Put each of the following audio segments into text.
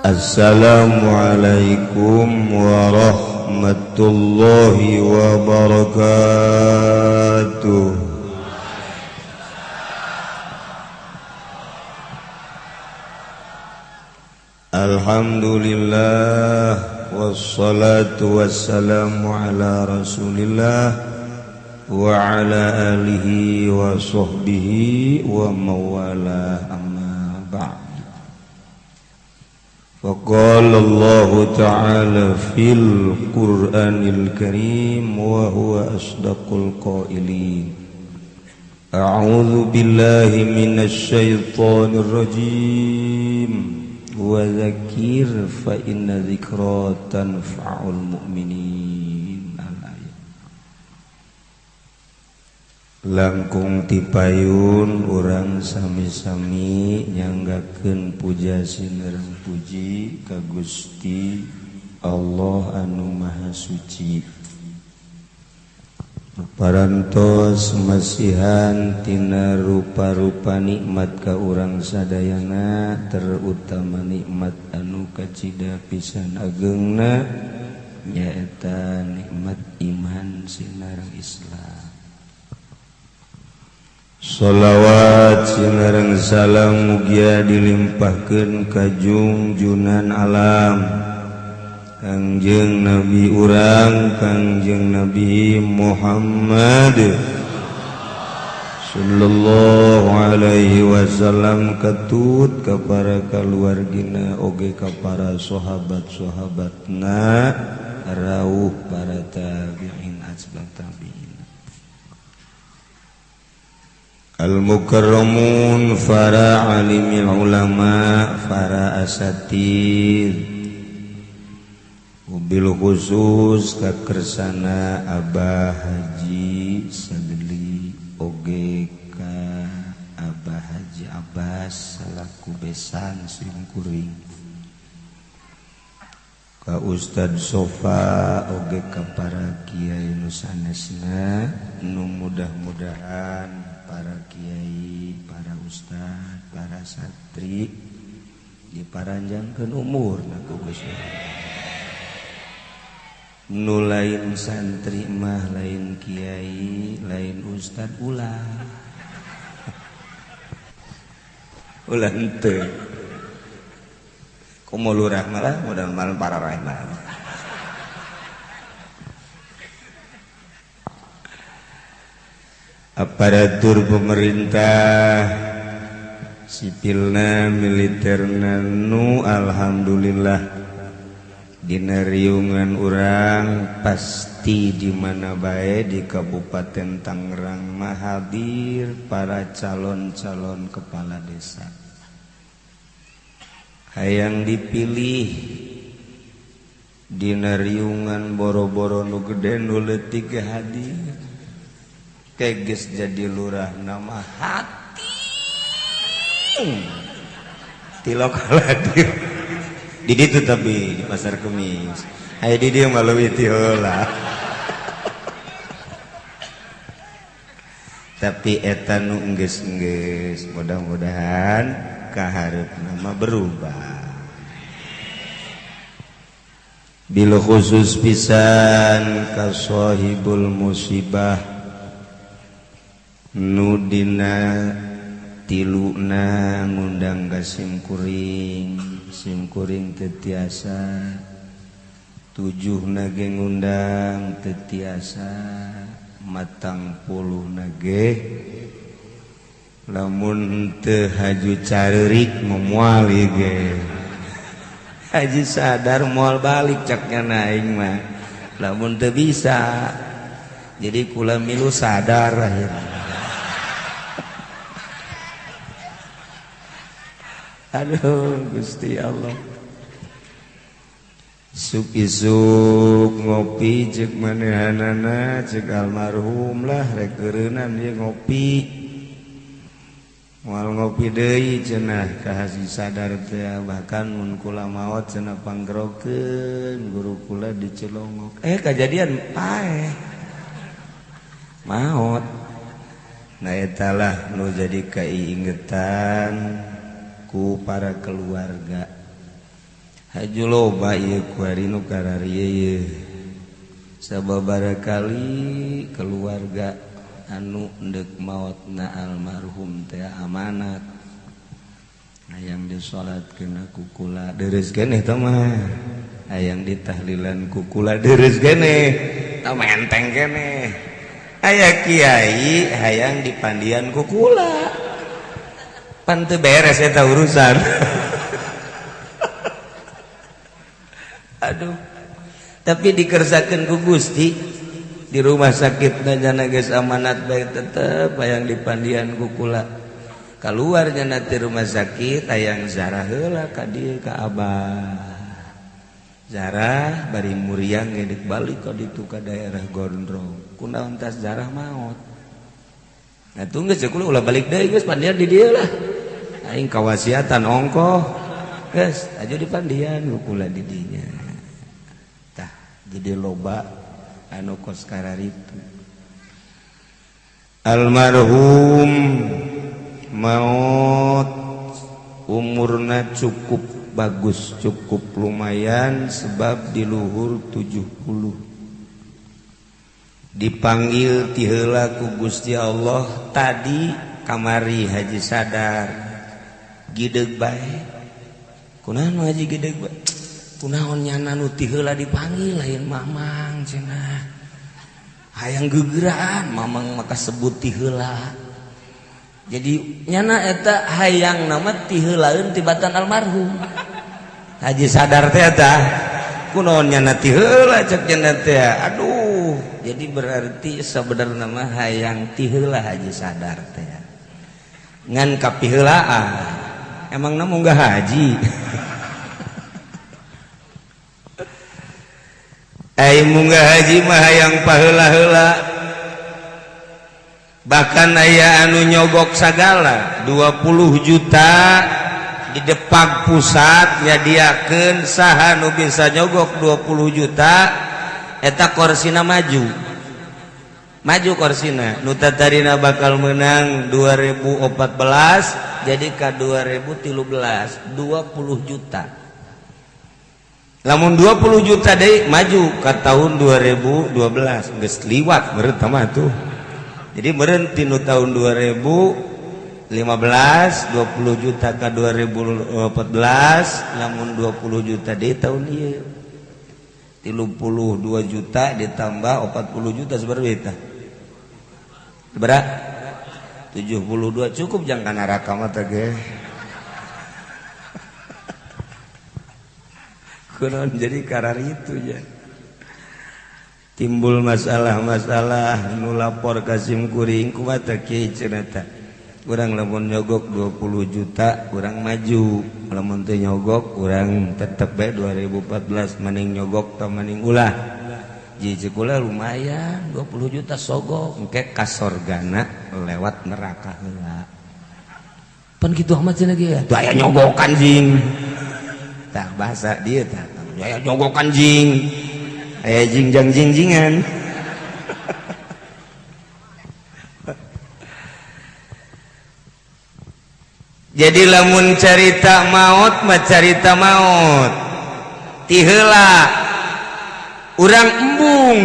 Assalamualaikum warahmatullahi wabarakatuh. Alhamdulillah wassalatu wassalamu ala Rasulillah wa ala alihi wa sahbihi wa mawala amma ba'd. Faqala Allah ta'ala fil Qur'anil Karim wa huwa asdaqul qailin. A'udzu billahi minasy syaithanir rajim. Wa dzakir fa inna dzikra tanfa'ul mu'minin. Langkung tipayun urang sami-sami nyanggakeun puja sineurang puji ka Gusti Allah anu Maha Suci. Parantos masihan tina rupa-rupa nikmat ka urang sadayana, terutama nikmat anu kacida pisan ageungna nyaeta nikmat iman sinareng Islam. Sholawat sinareng salam mugia dilimpahkeun ka junjunan alam Kangjeng Nabi urang Kangjeng Nabi Muhammad sallallahu alaihi wasallam, katut ka para kaluargina oge ka para sahabat-sahabatna rawuh para tabi'in atba' tabi'in. Al-mukarramun para alimil ulama, para asatid, mobil khusus kakersana Abah Haji Sadeli oge ka Abah Haji Abbas salaku besan simkuring, ka Ustad Sofa oge ka para kiai nu sanesna, nu mudah-mudahan para kiai, para ustad, para santri diparanjangkeun umurna ku Gusti Allah. Nu lain santri mah lain kiai, lain ustad ulah. Ulah henteu. Komo lurah malah mudah-mudahan para rahmat. Aparatur pemerintah sipilna, militerna nu alhamdulillah dina riungan urang pasti di mana bae di Kabupaten Tangerang mah hadir para calon-calon kepala desa. Hayang dipilih dina riungan boro-boro nu gede nu leutik hadir. Keges jadi lurah nama hati tilok hadir di ditu, tapi di Pasar Kemis aya di dieu malu itu heula. Tapi eta nu enggeus-enggeus mudah-mudahan kahareupna mah berubah. Bil khusus pisan ka sahibul musibah nudina tiluna ngundang ka simkuring tetiasa, tujuhna ge ngundang tetiasa, matang puluhna ge lamun teu haju careurik moal ge haji sadar moal balik caknya naing mah lamun teu bisa, jadi kula milu sadar akhirnya. Aduh Gusti Allah, isuk-isuk ngopi cek manehanana cek almarhum lah rek keureunan dia ngopi, moal ngopi deui cenah ka haji sadar teh, bahkan mun kula maot cenah panggerokeun guru kula dicelongok kajadian paeh maot. Nah etalah nu jadi kaiingetan ku para keluarga haju loba ieu ku ari nu kararieu ye sababaraha kali keluarga anu endek maotna almarhum teh amanat hayang disolatkeun ku kula deres keneh teh mah hayang ditahlilan ku kula deres keneh tah menteng keneh aya kiai hayang dipandian ku kula pan teu beres eta urusan aduh tapi dikersakeun ku Gusti di rumah sakit jana geus amanat bae tetep hayang dipandian ku kula keluar jana ti rumah sakit hayang zarah heula ka dieu ka abah zarah bari muriang ngedek balik ka ditu ka daerah Gondrong kunaon tas zarah maot atuh geus kula ulah balik deui geus pandian di dieu lah aing kawasiatan ongkoh geus aju dipandian ku kula di dinya tah jadi loba anu kos kararitu almarhum maot umurna cukup bagus cukup lumayan sebab di luhur 70 dipanggil ti heula ku Gusti Allah tadi kamari Haji Sadar gideg bae kunaon Haji gideg bae kunaon nyana nu ti heula dipanggil lain mamang cenah hayang gegeran mamang maka sebut ti heula jadi nyana eta hayang nama ti heulaeun tibatan almarhum Haji Sadar teh eta kunaon nyana ti heula cek nyana teh aduh jadi berarti sebenarnya mah hayang ti heula Haji Sadar teh ngan kapiheulaan emang namun enggak haji ai munggah haji mah hayang paheula-heula bahkan aya anu nyogok sagala 20 juta di Depag pusat nyadiakeun saha nu bisa nyogok 20 juta eta korsina maju korsina nu tatarina bakal menang 2014 jadi ka 2013 20 juta lamun 20 juta deui maju ka tahun 2012 geus liwat meureun mah tuh jadi meureun tinu tahun 2015 20 juta ka 2014 lamun 20 juta deui tahun ieu 32 juta ditambah 40 juta sabaraha eta sabaraha 72 cukup jang kana neraka mah teh ge kunaon jadi karar itu ya timbul masalah-masalah nu lapor ka SIM kuring kumaha teh kieu cenah teh urang lamun nyogok 20 juta urang maju lamun teu nyogok urang tetep bae 2014 mending nyogok tah mending ulah jadi kula lumayan 20 juta sogok engke ka sorgana lewat neraka heula pan kitu amat cenah ge teu aya nyogokan jing tah bahasa dia tah aya nyogokan jing aya jingjang jingjingan jadi lamun carita maut mah carita maut ti heula urang embung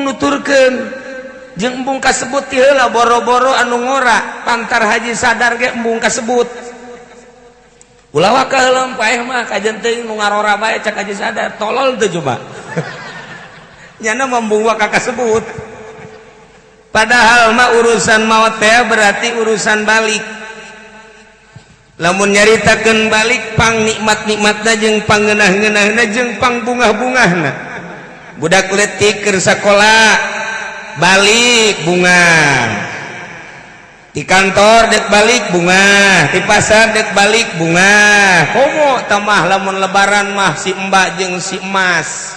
nuturkeun jeung embung kasebut ti heula boro-boro anu ngora pantar Haji Sadar ge embung kasebut ulah wa kaheula paeh mah kajen teuing nu ngarora bae cak Haji Sadar tolol teu coba nyana membung wa kasebut padahal mah urusan maut teh berarti urusan balik lamun nyaritakeun balik pang nikmat-nikmatna jeung pangeunah-ngeunahna jeung pang bungah-bungahna budak leutik keur sakola balik bunga di kantor dek balik bunga di pasar dek balik bunga komo tamah lamun lebaran mah si mbak jeung si emas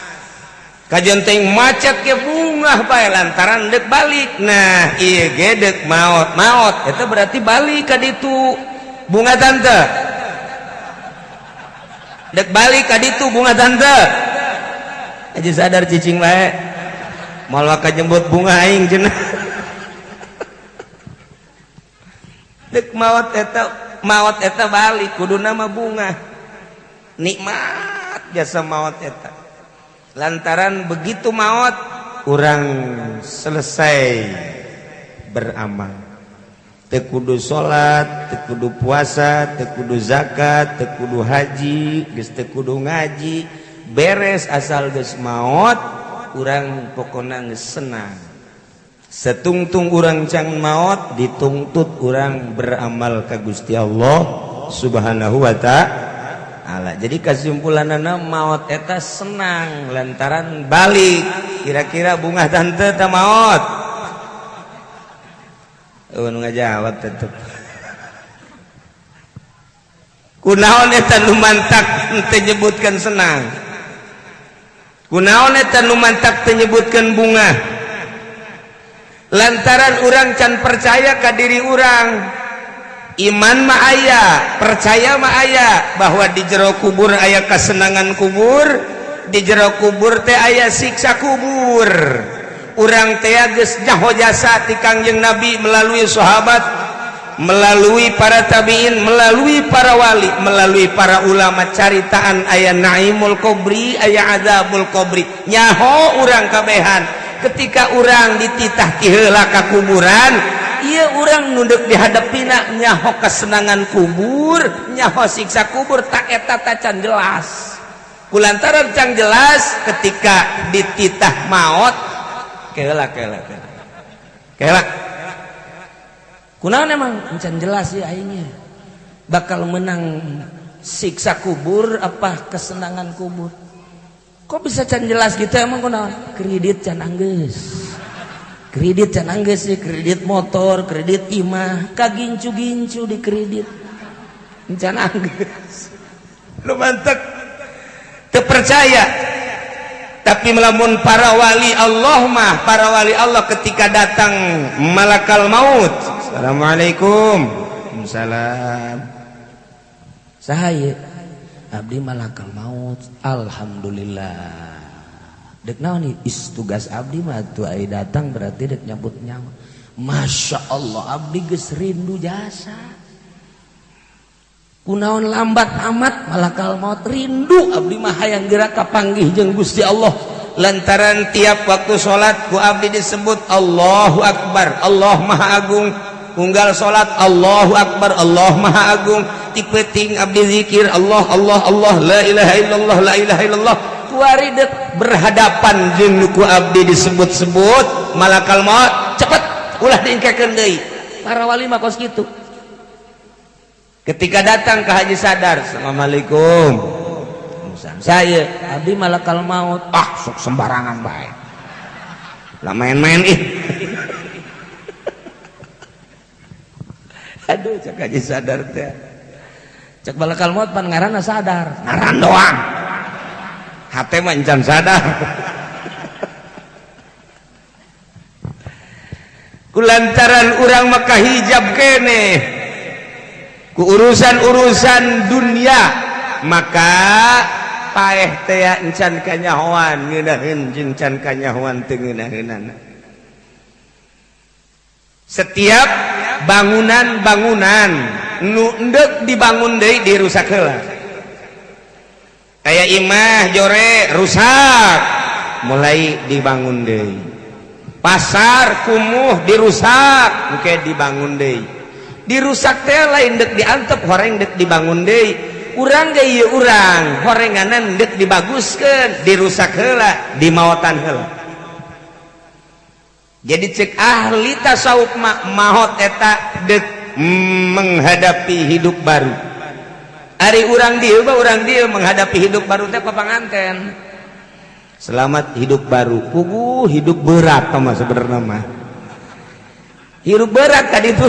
kajian teuing macet ke bunga bae lantaran dek balik nah ieu ge dek maot eta berarti balik ka ditu bunga tante dek balik ka ditu bunga tante Haji Sadar cicing bae moal ka jembut bunga aing cenah dek maot eta maut eta balik kudu nama bunga nikmat jasa maut eta lantaran begitu maut urang selesai beramal teu kudu salat teu kudu puasa teu kudu zakat teu kudu haji geus teu kudu ngaji beres asal geus maut urang pokona geus senang setungtung urang can maut ditungtut urang beramal ka Gusti Allah Subhanahu wa ta'ala. Jadi kesimpulanana maut eta senang lantaran balik. Kira-kira bunga tante ta maut? Nu ngajawab tetep. Kunaon eta nu mantak teu nyebutkeun senang? Kunaon eta nu mantak teu nyebutkeun bunga? Lantaran urang can percaya ka diri urang iman mah aya percaya mah aya bahwa di jero kubur aya kasenangan kubur di jero kubur teh aya siksa kubur urang teh geus nyaho jasa ti Kangjeng Nabi melalui sahabat melalui para tabiin melalui para wali melalui para ulama caritaan aya naimul qabri aya azabul qabri nyaho urang kabehan ketika urang dititah ti heula ka kuburan ieu urang nu deuk dihadapina nyaho kesenangan kubur nyaho siksa kubur tak eta ta can jelas kulantaran can jelas ketika dititah maut keula kunaon emang can jelas ya aingnya bakal menang siksa kubur apa kesenangan kubur. Kok bisa can jelas gitu emang kunaon? Kredit can anggeus. Kredit can anggeus sih, kredit motor, kredit imah, kagincu-gincu di kredit. Can anggeus. Lu mantep. Teu percaya. Tapi melamun para wali Allah mah, para wali Allah ketika datang malakal maut. Assalamualaikum. Waalaikumsalam. Sahaya abdi malakal maut alhamdulillah dek naon nih tugas abdi mah tuh ai datang berarti dek nyambut nyawa masya Allah abdi geus rindu jasa kunaon lambat amat malakal maut rindu abdi mah hayang gerak kapanggih jeung Gusti Allah lantaran tiap waktu salat ku abdi disebut Allahu Akbar Allah Maha Agung unggal salat Allahu Akbar Allah Maha Agung tipeting abdi zikir Allah Allah Allah la ilaha illallah la ilaha illallah kuari dek berhadapan jeung ku abdi disebut-sebut malakal maut cepet ulah diingkekeun deui para wali mah kos kitu ketika datang ke Haji Sadar assalamualaikum saya abdi malakal maut sok sembarangan bae lah main-main ih aduh cek Haji Sadar teh cek malakal maut pan ngaranna sadar ngaran doang hate mah encan sadar kulantaran urang mah kahijab kene ku urusan-urusan dunia maka paeh teh encan kanyahoan ngeunaheun jeung can kanyahoan teu ngeunaheunana setiap bangunan-bangunan nu endek dibangun deui dirusak heula kayak imah jore rusak mulai dibangun deui pasar kumuh dirusak engke dibangun deui dirusak teh lain dek diantep horeng dek dibangun deui urang ge ieu urang horenganan dek dibaguskeun dirusak heula dimaotan heula jadi cek ahli tasawuf maot eta dek menghadapi hidup baru ari urang dieu menghadapi hidup baru teh papanganten selamat hidup baru puguh hidup berat mah sebenarnya mah hidup berat ka ditu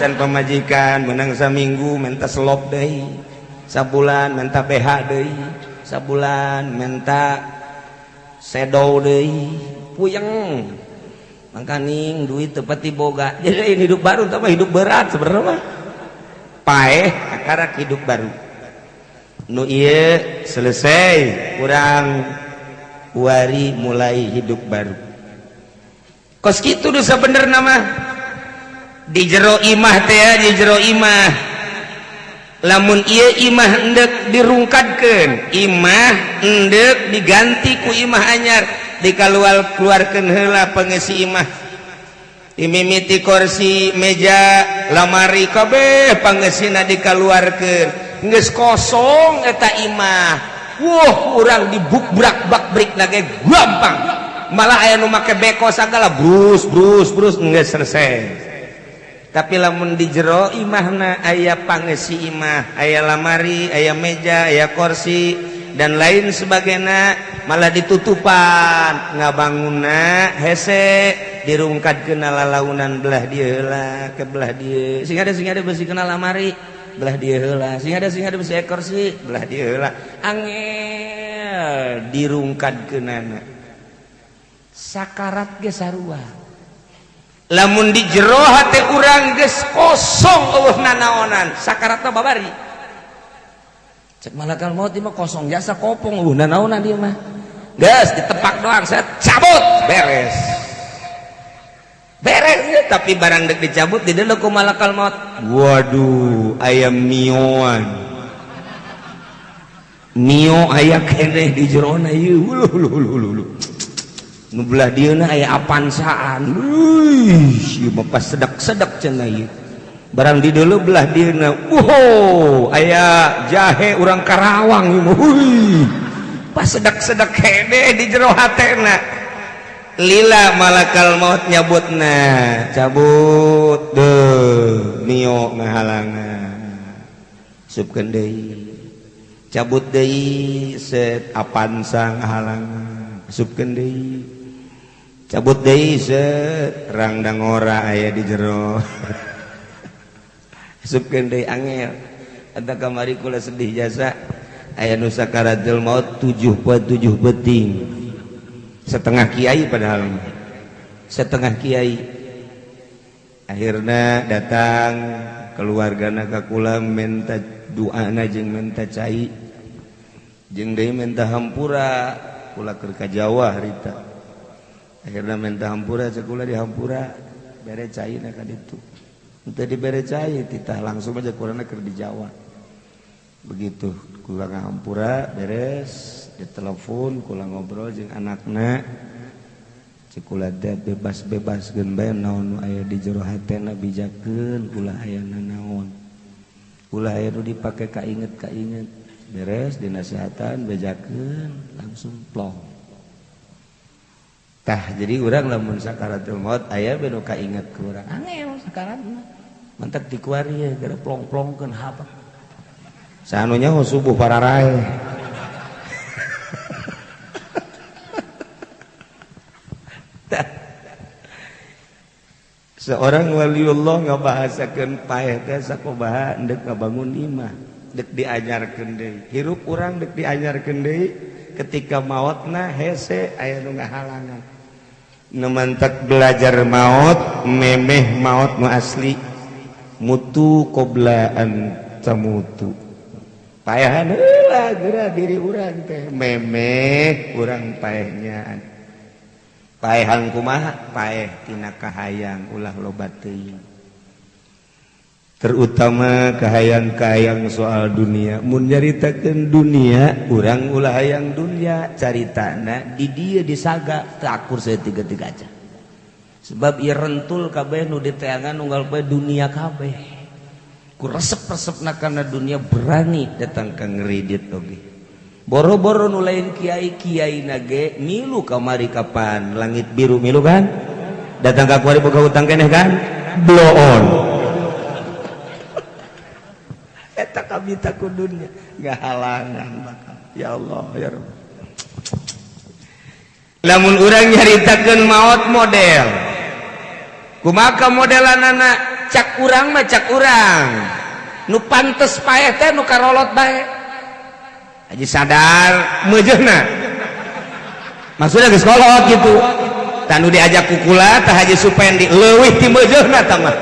can pamajikan menang saminggu menta selop deui sabulan menta BH deui sabulan menta sedow deui puyeng mangkaning duit tepati boga jadi ini hidup baru tapi hidup berat sebenarnya paeh akarak hidup baru nu ieu selesai kurang wari mulai hidup baru kos kitu dosa bener nama di jero imah teh di jero imah lamun ieu imah endek dirungkadkeun imah endek diganti ku imah anyar dikaluarkeun heula pangeusi imah dimimiti kursi meja lamari kabeh pangeusina dikaluarkeun geus kosong eta imah wah urang dibukbrak-bakbrik lagi gampang malah aya nu make beko sagala brus geus selesai. Tapi lamun di jero imahna aya pangeusi imah aya lamari aya meja aya kursi dan lain sebagainya malah ditutupan ngabangunna hese dirungkadkeun lalaunan belah dieu heula ke belah dieu sing ada beusi kena lamari belah dieu heula sing ada beusi kursi belah dieu heula angel dirungkadkeunana sakarat ge sarua lamun di jero hate urang geus kosong eueuh nanaonan sakaratna babari cek malakal maut ieu mah kosong jasa kopong eueuh nanaonan dieu mah geus ditepak doang saya cabut beres tapi barang dek dicabut di deuleu ku malakal maut waduh aya mioan mio aya keneh di jerona ieu ulu nu belah dieuna aya apansaan ieu mah pas sedek-sedek cenah ieu barang di deuleu belah dieuna aya jahe urang Karawang ieu mah pas sedek-sedek hede di jero hatena lila malakal maut nyabutna cabut deuh mio ngahalangan supkeun deui cabut deui set apansa ngahalangan supkeun deui cabut deui set rangdang ora aya di jero supkeun deui angel eta kamari kula sedih jasa aya nu sakaratul maut 7 beting setengah kiai padahal setengah kiai akhirna datang keluargana ka kula minta doana jeung minta cai jeung deui minta hampura kula keur ka Jawa harita akhirna minta hampura cek kula di hampura bere caina ka ditu teu dibere cai titah langsung aja kurana keur di Jawa begitu kula ngahampura beres ditelepon kula ngobrol jeung anakna cek kula teh bebas-bebaskeun bae naon nu aya di jero hatena bijakeun ulah aya nanaon ulah aya nu dipake kainget beres dinasihatan bejakeun langsung plong tah jadi urang lamun sakaratul maut aya be nu kainget ku urang angel sakaratna mantak dikuari ye gara plong-plongkeun hapa sanunya subuh pararae seorang waliullah ngabahasakeun paeh teh sakumaha endek ngabangun imah dek diajarkeun deui hirup urang dek diajarkeun deui ketika mautna hese aya nu ngahalangan nu mantak belajar maut memeh maut nu asli mutu qoblaan tamutu paehan heula geura diri urang teh memeh urang paehnya paehan kumaha paeh tina kahayang ulah loba teuing terutama kahayang-kahayang soal dunia mun nyaritakeun dunia urang ulah hayang dunia caritana di dieu disaga teu akur saeutik-eutik aja sebab ieu rentul kabeh nu diteangan unggal bae dunia kabeh ku resep-resepna kana dunia berani datang ka ngeuridit oge boro-boro nu lain kiai-kiai nage milu kamari kapan langit biru milu kan datang ka kuari boga utang keneh kan blow on eta kabita ku dunia ngahalangan bakal ya Allah ya Rabb lamun urang nyaritakeun maot model kumaha modelanana cak urang mah cak urang nu pantes paeh teh nu karolot bae aji sadar meujeuhna maksudna geus kolot gitu tanu diajak kukula tah haji supendi leuwih ti meujeuhna tah mah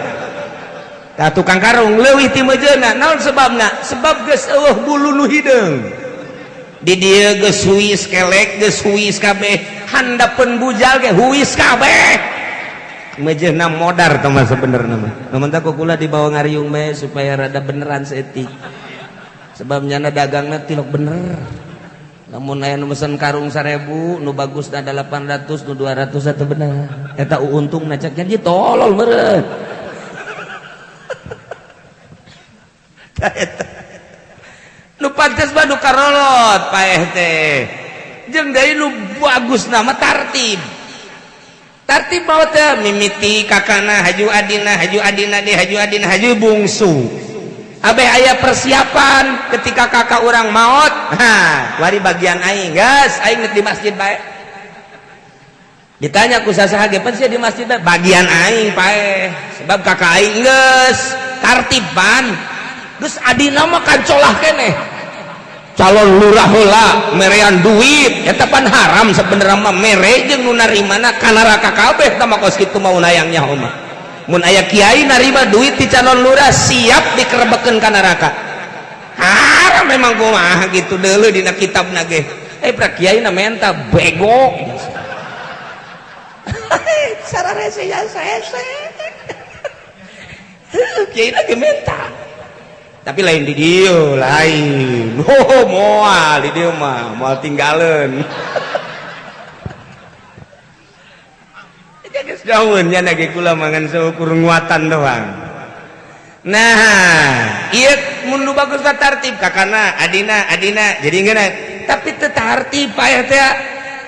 tah tukang karung leuwih ti meujeuhna naon sebabna sebab geus eueuh bulu nu hideung di dieu geus huis kelek geus huis kabeh handapeun bujal ge huis kabeh meujeuhna modar tah mah sabenerna mah namun tah kukula dibawa ngariung bae supaya rada beneran saeutik sebabnya dagangna tilok bener. Lamun aya nu mesen karung 1000 nu bagusna 800 nu 200 atau bener eta untung na cek jadi tolol meureun. Nu pantes mah nu karolot paeh teh jeung deui nu bagusna mah tartib mah teh mimiti kakana haju adina deh haju adina haju bungsu abeh aya persiapan ketika kakak orang maot wari bagian aing geus aing di masjid bae ditanya ku sasaha ge pan di masjid bagian aing paeh sebab kakak aing geus tartiban geus adina mah kancolah keneh calon lurah heula merean duit eta pan haram sabenerna mah mere jeung nu narimana ka neraka kabeh tah mah kos kitu mau nayangnya mah mun aya kiai narima duit di calon lurah siap dikerebekeun ka neraka haram memang kumaha gitu deuleu dina kitabna ge pra kiai na menta bego sararese ya sese kiai na ge menta tapi lain di dieu lain moal di dieu mah moal tinggaleun geus daun nya ge kula mangan seukur nguatan doang. Nah ieu mun nu bagus tartib kakana adina jadi geuna tapi teu tartib aya teh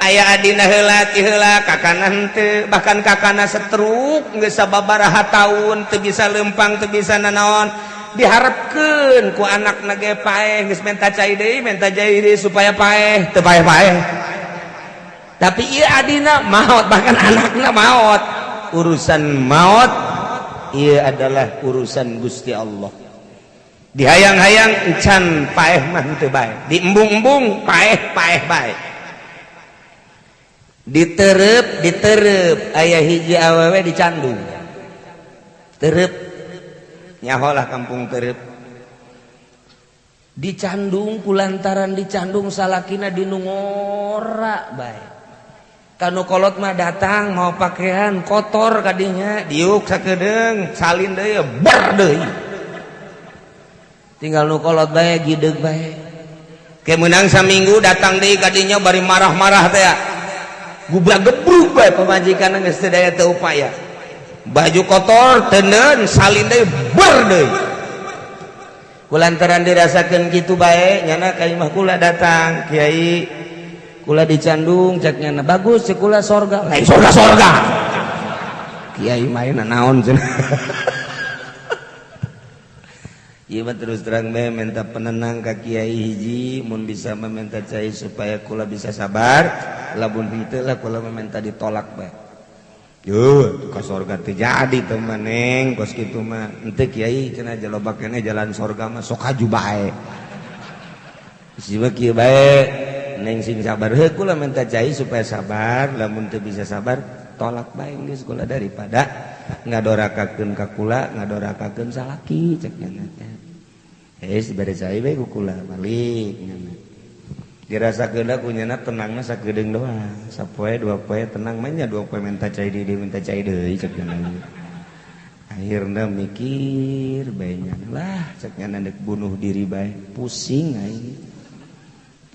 aya adina heula ti heula kakana henteu bahkan kakana setruk geus sababaraha taun teu bisa lempang teu bisa nanaon diharapkeun ku anakna ge paeh geus menta cai deui supaya paeh teu paeh tapi ieu adina maot bahkan anakna maot urusan maot ieu adalah urusan Gusti Allah dihayang-hayang encan paeh mah teu bae diembung-embung paeh bae ditereup aya hiji awewe dicandung tereup nyaholah kampung tereup dicandung kulantaran dicandung salakina dinu ngora bae kanu kolot mah datang mau pakaian kotor kadinya diuk sakedeung salin deui ber deui tinggal nu kolot bae gideug bae ke meunang saminggu datang deui kadinya bari marah-marah teh gubrak gebruk bae pamajikanna geus teu daya teu upaya baju kotor teuneun salin deui ber deui kulantaran dirasakeun kitu bae nyana ka imah kula datang kiai kula dicandung cek nyana bagus cek kula sorga lain sorga kiai main naon cenah ieu mah terus terang bae minta penenang ka kiai hiji mun bisa meminta cai supaya kula bisa sabar lamun henteu lah kula meminta ditolak bae yo ka sorga teh jadi teh maneng kos kitu mah henteu kiai cenah jalobakna jalan sorga mah sok haju bae sieu kieu bae neng sing sabar heuh kula minta cai supaya sabar lamun teu bisa sabar tolak bae geus kula daripada ngadorakakeun ka kula ngadorakakeun salaki cek nya dibere cai bae ku kula balik nya dirasakeun da kunyana tenangna sakedeung doang sapoe dua poe tenang mah nya dua poe minta cai deui cek nya akhirna mikir bae nya lah cek nya deuk bunuh diri bae pusing aing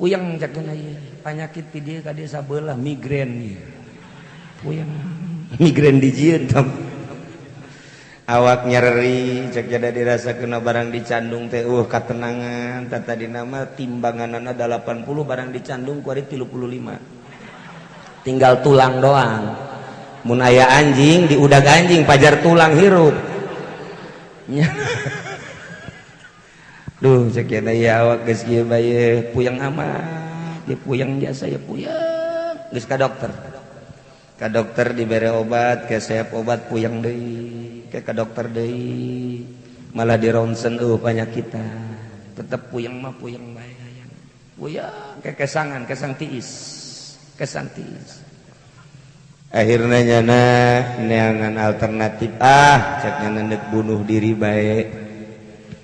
puyang cakna ieu panyakit ti dieu ka dieu sabelah migrain puyang migrain dijieun tam awak nyeri cek jada dirasakeun barang dicandung teh katenangan tata dina mah timbanganana 80 barang dicandung ku ari 35 tinggal tulang doang mun aya anjing diudag anjing pajar tulang hirup duh cek ya daya awak geus kieu bae puyang amat dia puyang biasa ya puyang geus ka dokter dibere obat kesehep obat puyang deui ke ka dokter deui malah di ronsen panyakita tetep puyang mah puyang bae hayang puyang kesang tiis akhirna nyana neangan alternatif cek nyana neuk bunuh diri bae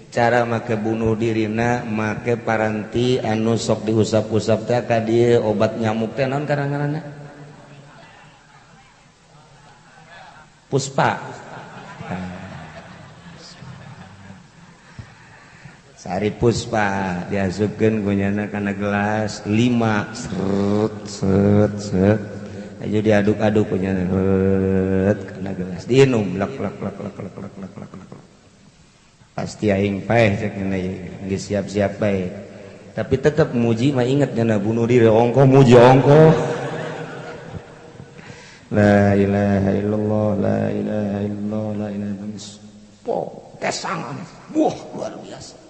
cara make bunuh dirina make paranti anu sok diusap-usap teh ka dieu obat nyamuk teh naon karanganana puspa Sari Puspa diasupkeun kunyana kana gelas 5 set aja diaduk-aduk kunyana kana gelas diinum lak pasti aing paeh cek nya geus siap-siap bae tapi tetep muji mah inget nya bunuh diri ongko muji ongko la ilaha illallah la ilaha illallah la ilaha illallah kesangan wah luar biasa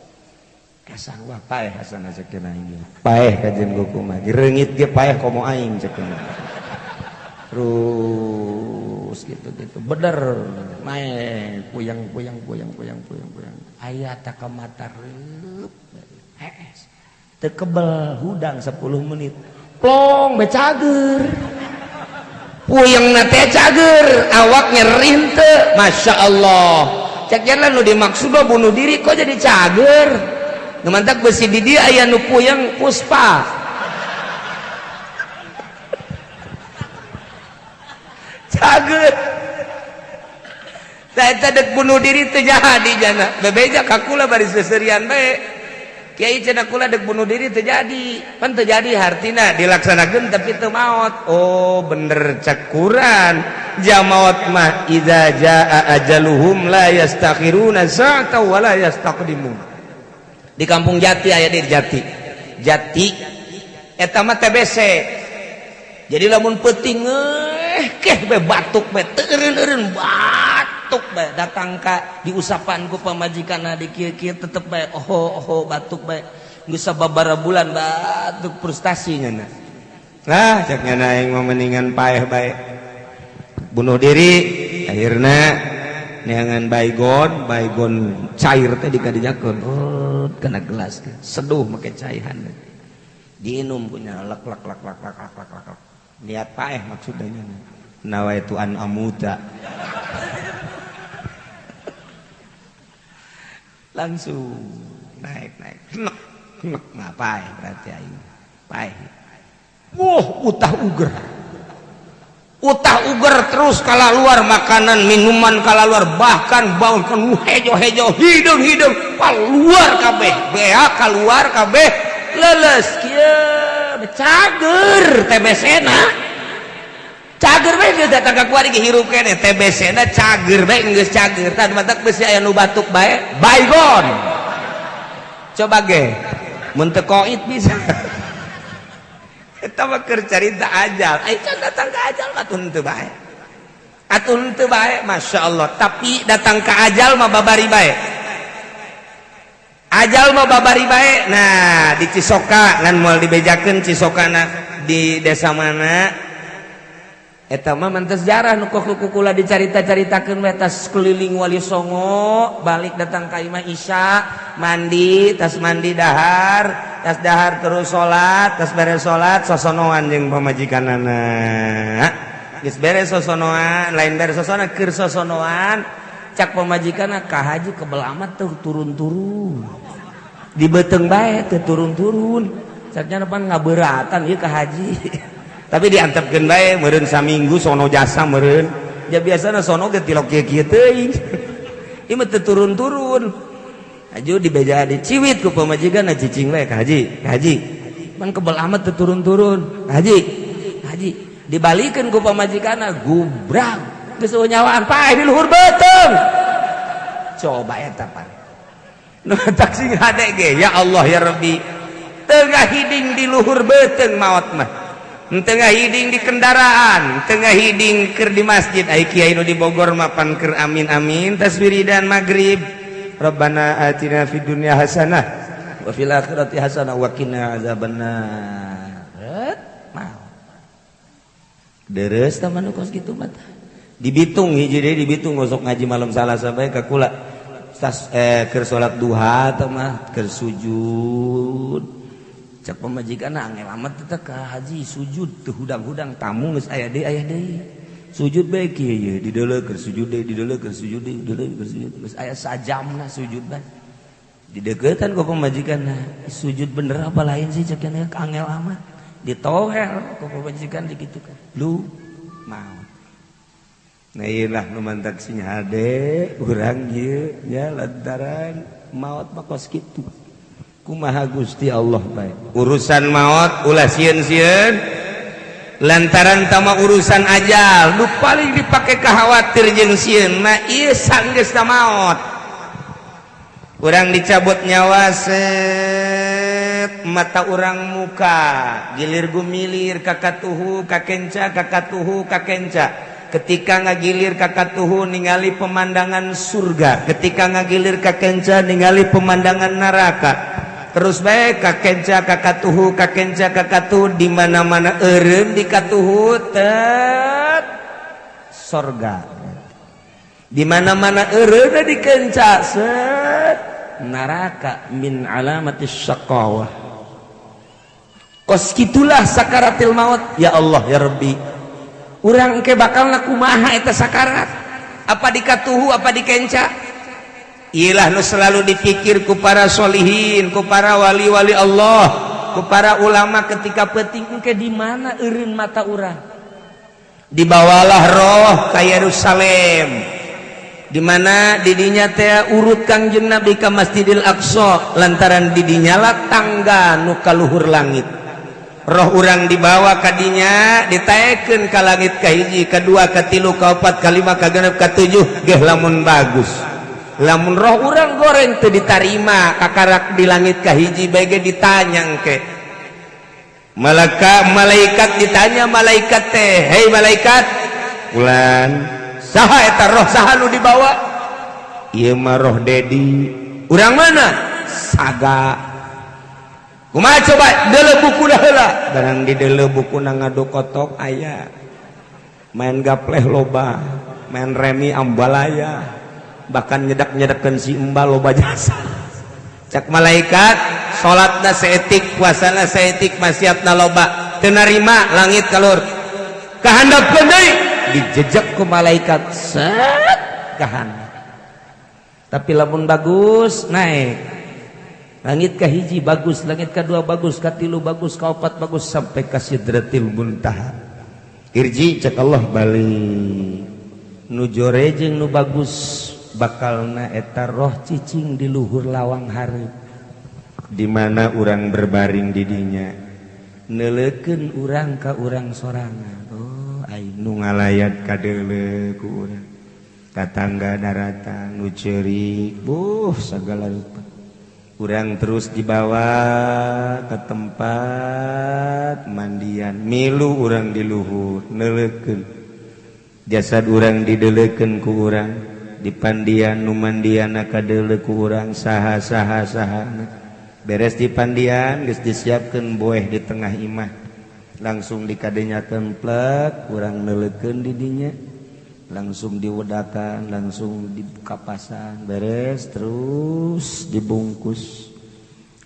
kasar wah paeh asana cekeuna aing paeh kajen goku mah direungit ge paeh komo aing cekeuna terus gitu bener main puyang aya takamata reup hees teu kebel hudang 10 menit plong becager puyangna teh cager awaknya rinteu masyaallah cek jalan nu dimaksud bunuh diri kok jadi cager ngemantak besi di dia aya nu puyang Puspa cager saya tadek bunuh diri teu jadi jana bebeja kakula bari seserian bae kiai cenah kula dek bunuh diri teu jadi pan teu jadi hartina dilaksanakeun tapi teu maot oh bener cek Quran jamaot mah idza jaa ajaluhum la yastakhiruna sa'ata wa la yastaqdimun di Kampung Jati aya di Jati eta mah TBC jadi lamun peuting keh be batuk be teureun batuk be datang ka diusapan ku pamajikanna di kieu-kieu tetep bae oho batuk bae geus sababaraha bulan batuk frustasinya nah cek nya aing mah mendingan paeh bae bunuh diri akhirna neangan baygon cair teh dikadijakeun kena gelas seduh make cairan diinum punya lek niat paeh maksudnya nawaitu an amuta langsung naik nah paeh berarti aing paeh utah uger terus kalaluar makanan minuman kalaluar bahkan bau kan hejo hidung keluar kabeh bea keluar kabeh leles kieu cager TBC na cager bae geus datang ka kuari ge hirup keneh TBC na cager bae geus cager tah matak beusi aya nu batuk bae baygon coba ge mun teu koit bisa eta mah keur carita ajal ai can datang ka ajal atun teu bae masyaallah tapi datang ka ajal mah babari bae ajal mah babari bae nah di Cisoka ngan moal dibejakeun Cisokana di desa mana eta mah mantes sejarah nu kula dicarita-caritakeun we tas keliling Wali Songo balik datang ka imah Isya mandi tas mandi dahar tas dahar terus salat tas beres salat sosonoan jeung pamajikanana geus beres sosonoan lain beres sosonoan keur sosonoan cak pamajikanna ka haji kebel amat teh turun-turun di beuteng bae teh turun-turun saknya pan ngabeuratan ieu ka haji tapi diantepkeun bae meureun saminggu sono jasa meureun ya biasana sono ge tilok kieu-kieu teuing ieu mah teu turun-turun aju dibeja diciwit ku pamajikan cicing we ka haji man kebal amat teu turun-turun haji dibalikeun ku pamajikanna gubrang geus nyawaan paeh di luhur beuteung coba eta pan nu taksing hade ge ya Allah ya Rabbi teu ngahiding di luhur beuteung maot mah teu ngahiding di kendaraan teu ngahiding keur di masjid ai kiai nu di Bogor mah pan keur amin tasbiridan magrib Rabbana atina fid dunya hasanah wa fil akhirati hasanah wa qina azabannar. Mau. Deres tah manu kos kitu mah. Di Bitung hiji deui di Bitung gosok ngaji malam Salasa bae ka kula. Keur salat duha tah mah keur sujud. Cek pamajikanna angel amat teh ka haji sujud teu hudang-hudang tamu geus aya deui. Sujud bae kieu di deuleu keur sujud deui di deuleu keur sujud deui di deuleu keur sujud geus aya sajamna sujud bae di deuketan ku pamajikanna sujud bener apa lain sih cek nya angel amat ditohel ku pamajikan digitukan lu mau nah ieu lah nu mantak sing hade urang ieu nya lantaran maut mah kos kitu kumaha Gusti Allah bae urusan maut ulah sieun-sieun lantaran tama urusan ajal nu paling dipake khawatir jeung sieun mah ieu sanggeusna maut urang dicabut nyawa set mata urang muka gilir gumilir kakatuhu kakenca kakatuhu kakenca ketika ngagilir kakatuhu ningali pemandangan surga ketika ngagilir kakenca ningali pemandangan neraka terus bae kakenca kakatuhu kakenca kakatuhu di mana-mana eureum di katuhu tet surga di mana-mana eureum di kenca set neraka min alamatis syaqawah kos kitulah sakaratil maut ya Allah ya Rabbi urang engke bakalna kumaha eta sakarat apa dikatuhu apa dikenca iyalah nu selalu dipikir ku para solihin ku para wali-wali Allah ku para ulama ketika penting engke di mana eureun mata urang dibawalah roh ka Yerusalem di mana didinya teh urut Kangjeng Nabi ka Masjidil Aqsa lantaran didinya lah tangga nu ka luhur langit roh urang dibawa kadinya ditaekeun ka langit kahiji kadua katilu kaopat kalima kagenep katujuh geh lamun bagus lamun roh urang goreng teu ditarima kakarak di langit kahiji bae ge ditanya engke malaikat ditanya malaikat teh hei malaikat ulan saha eta roh saha nu dibawa ieu mah roh dedi urang mana saga kumaha coba deuleu bukuna heula barang di deuleu bukuna ngadu kotok aya main gapleh loba main remi ambalaya bahkan nyedak-nyedakeun si embal loba jasa cak malaikat salatna saeutik puasana saeutik maksiatna loba teu narima langit kalur kahandapkeun deui dijejek ku malaikat set kahandap tapi lamun bagus naik langit kahiji bagus langit kadua bagus katilu bagus kaopat bagus sampai ka sidratil muntaha irji cek Allah balik nu jore jeung nu bagus bakalna eta roh cicing di luhur lawang hareup di mana urang berbaring di dinya neuleukeun urang ka urang sorangan oh ai nu ngalayat ka deuleu ku urang tatangga daratan nu ceurik sagala rupa urang terus dibawa ke tempat mandian milu urang di luhur neuleukeun jasad urang dideuleukeun ku urang di pandian nu mandiana kadeuleu ku urang saha beres di pandian geus disiapkeun boeh di tengah imah langsung dikadenyakeun plek urang neuleukeun di dinya langsung diwedakan langsung dikapasan beres terus dibungkus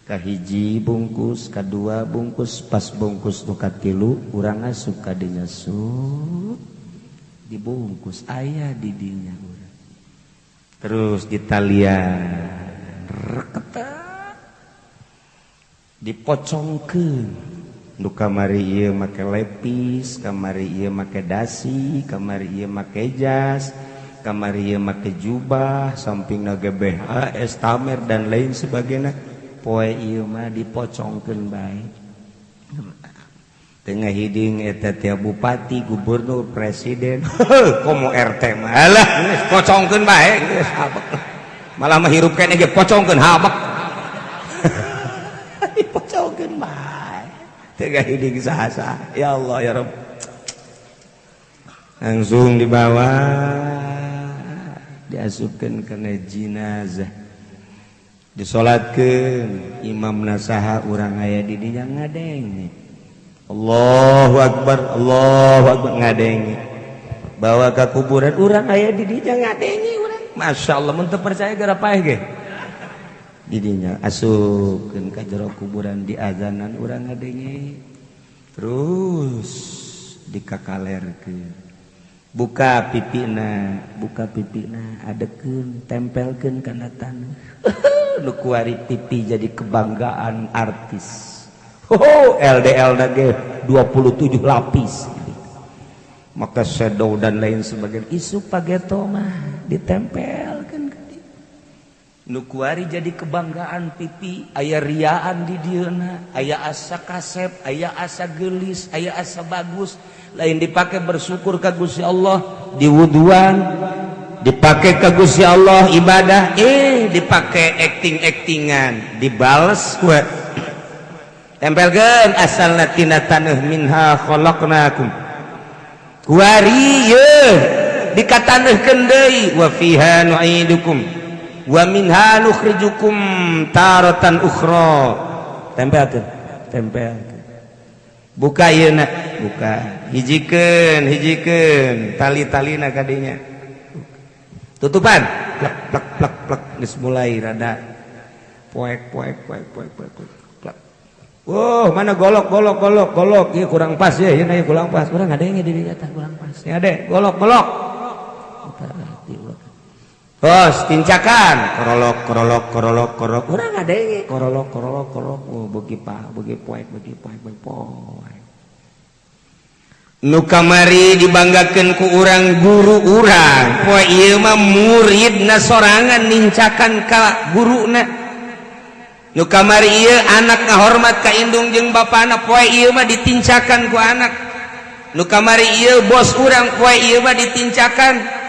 kahiji bungkus kadua bungkus pas bungkus nu katilu urang asup ka dinya dibungkus aya di dinya urang terus ditalian reketan dipocongkeun nu kamari ieu make lepis kamari ieu make dasi kamari ieu make jas kamari ieu make jubah sampingna ge BHS tamer dan lain sebagainya poe ieu mah dipocongkeun bae teu ngahiding eta tiap bupati gubernur presiden komo RT mah alah pocongkeun bae geus habek malah mah hirup keneh ge pocongkeun habek dipocongkeun bae tega hiding sah-sah ya Allah ya Rabb langsung dibawa diasupkeun kana jenazah disolatkeun imam nasaha urang aya di dinya ngadenge Allahu Akbar ngadenge bawa ka kuburan urang aya di dinya ngadenge urang masyaallah mun teu percaya gara paeh ge didinya asupkeun ka jero kuburan diazanan urang ngadenge terus dikakalerkeun buka pipina adekeun tempelkeun kana taneuh nu kuari pipi jadi kebanggaan artis LDL ge 27 lapis maka shadow dan lain sebagainya isu pageto mah ditempelkeun ka dieu nukuari jadi kebanggaan pipi aya riaan di dieuna aya asa kasep aya asa gelis aya asa bagus lain dipakai bersyukur ka Gusti Allah di wuduan dipakai ka Gusti Allah ibadah dipakai acting-actingan dibales we tempelkeun asalna tina taneuh minha khalaqnakum kuari ye dikataneuhkeun deui wa fiha nu'idukum wa minha nukhrijukum taratan ukhra tempelkeun buka ieu na buka hijikeun tali-talina kadinya tutupan plak plak plak plak geus mulai rada poek plak mana golok ieu kurang pas ya ieu kurang pas urang ngadenge di dinya tah kurang pas ya ade golok bos tincakan korolok urang ngadenge korolok beuki poek nu kamari dibanggakeun ku urang guru urang poe ieu mah muridna sorangan nincakan ka guruna nu kamari ieu anak ngahormat ka indung jeung bapana poe ieu mah ditincakan ku anak nu kamari ieu bos urang poe ieu mah ditincakan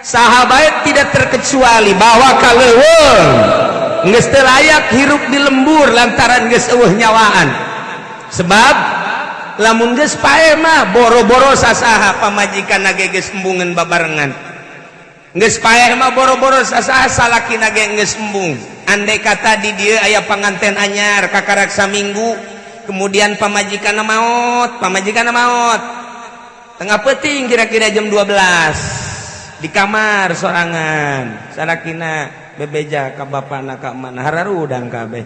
sahabat tidak terkecuali bahwa kaleuweung geus teu layak hirup di lembur lantaran geus eueuh nyawaan sebab lamun geus pae mah boro-boro sasaha pamajikanna ge geus embungeun babarengan geus pae mah boro-boro sasaha salakina ge geus embung andai kata di dieu aya panganten anyar kakarak saminggu kemudian pamajikanna maot tengah peuting kira-kira jam 12 di kamar sorangan sarakina bebeja ka bapana ka mana hararudang kabeh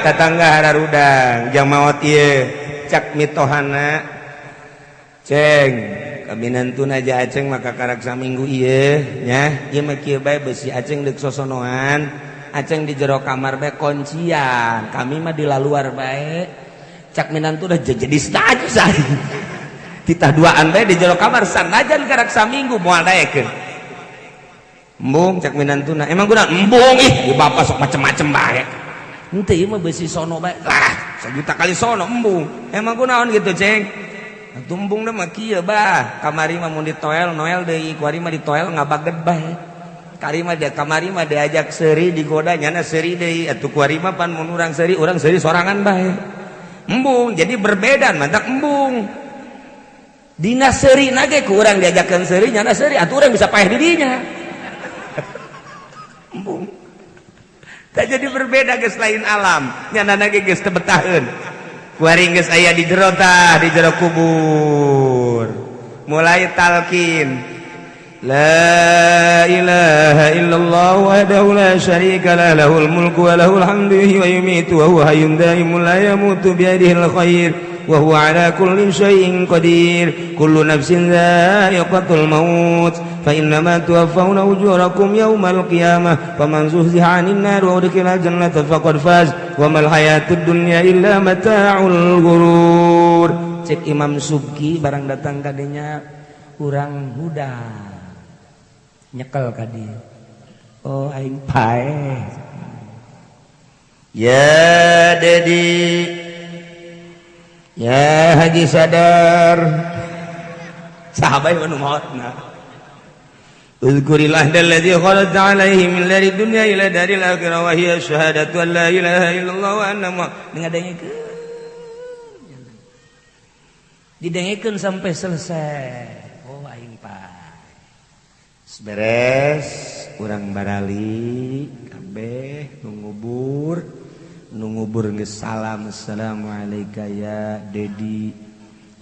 tatangga hararudang jam maot ieu cak mitohana ceng kabinantuna ja aceng maka karak saminggu ieu nya ieu mah kieu bae beusi aceng deuk sosonoan aceng di jero kamar bae kuncian kami mah di laluar bae cak minantuna jadi saja titah duaan bae di jero kamar sanajan karak saminggu moal daekeun embung cak minantuna emang guna embung di bapa sok macem-macem bae henteu ieu mah beusi sono bae lah 1 juta kali sono embung emang kunaon gitu ceng atuh embung na mah kieu bah kamari mah mun ditoel noel deui kuari mah ditoel ngabaged bae kamari mah diajak seuri digoda nyana seuri deui atuh kuari mah pan mun urang seuri sorangan bae embung jadi berbeda mantak embung dina seuri nage ku urang diajakeun seuri nyana seuri atuh urang bisa paeh di dinya embung tak jadi berbeda geus lain alam nyana nage geus teu betaheun kuari geus aya di jero kubur mulai talqin la ilaha illallah wahdahu la syarika lah lahul mulku wa lahul hamdu wa yumitu wa huwa hayyun daimun la yamutu bi yadihil khair wa huwa ala kulli syai'in qadir kullu nafsin dha'iqatul maut fa innama tuwaffawna ujurakum yawmal qiyamah faman zuhziha 'anil nar wa udkhilal jannata faqad faz wa mal hayatud dunya illa mata'ul ghurur cek Imam Subki barang datang ka dinya urang huda nyekel ka dieu oh aing pae ya dedi ya haji sadar sahabat anu maotna uzkurillah alladzi khalaqta alaihi min dari dunya ila daril akhirah wa hiya syahadatu an la ilaha illallah wa anna ngadengekeun didengekeun sampai selesai oh aing pae beres urang barali kabeh nu ngubur geus salam assalamualaikum ya dedi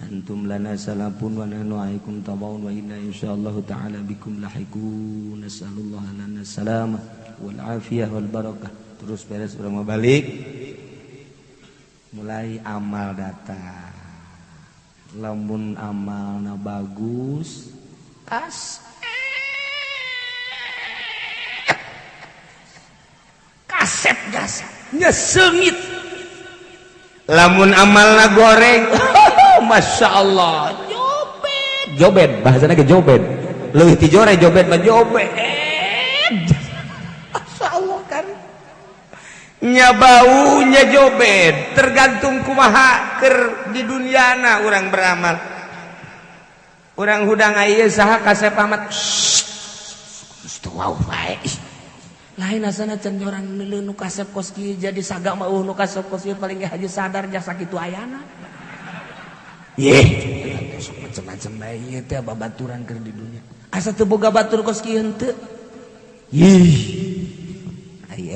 antum lana salapun wa nahnu alaikum tabaun wa inna insyaallah taala bikum lahiqun nasallallahu lana salama wal afiyah wal barakah terus beres urang balik mulai amal datang lamun amalna bagus kasep jasa nyeseungit lamun amalna goreng masya Allah jobed bahasana ge jobed leuwih ti jore jobed mah jobed Allah kan nya bau nya jobed tergantung kumaha keur di duniana urang beramal urang hudang aya saha kasep amat wow bae lain asana can orang nu kasep kos kieu jadi saga mah nu kasep kos kieu paling haji sadar jasa kitu ayana yeh macam-macam bae ieu teh babaturan keur di dunia asa teu boga batur kos kieu henteu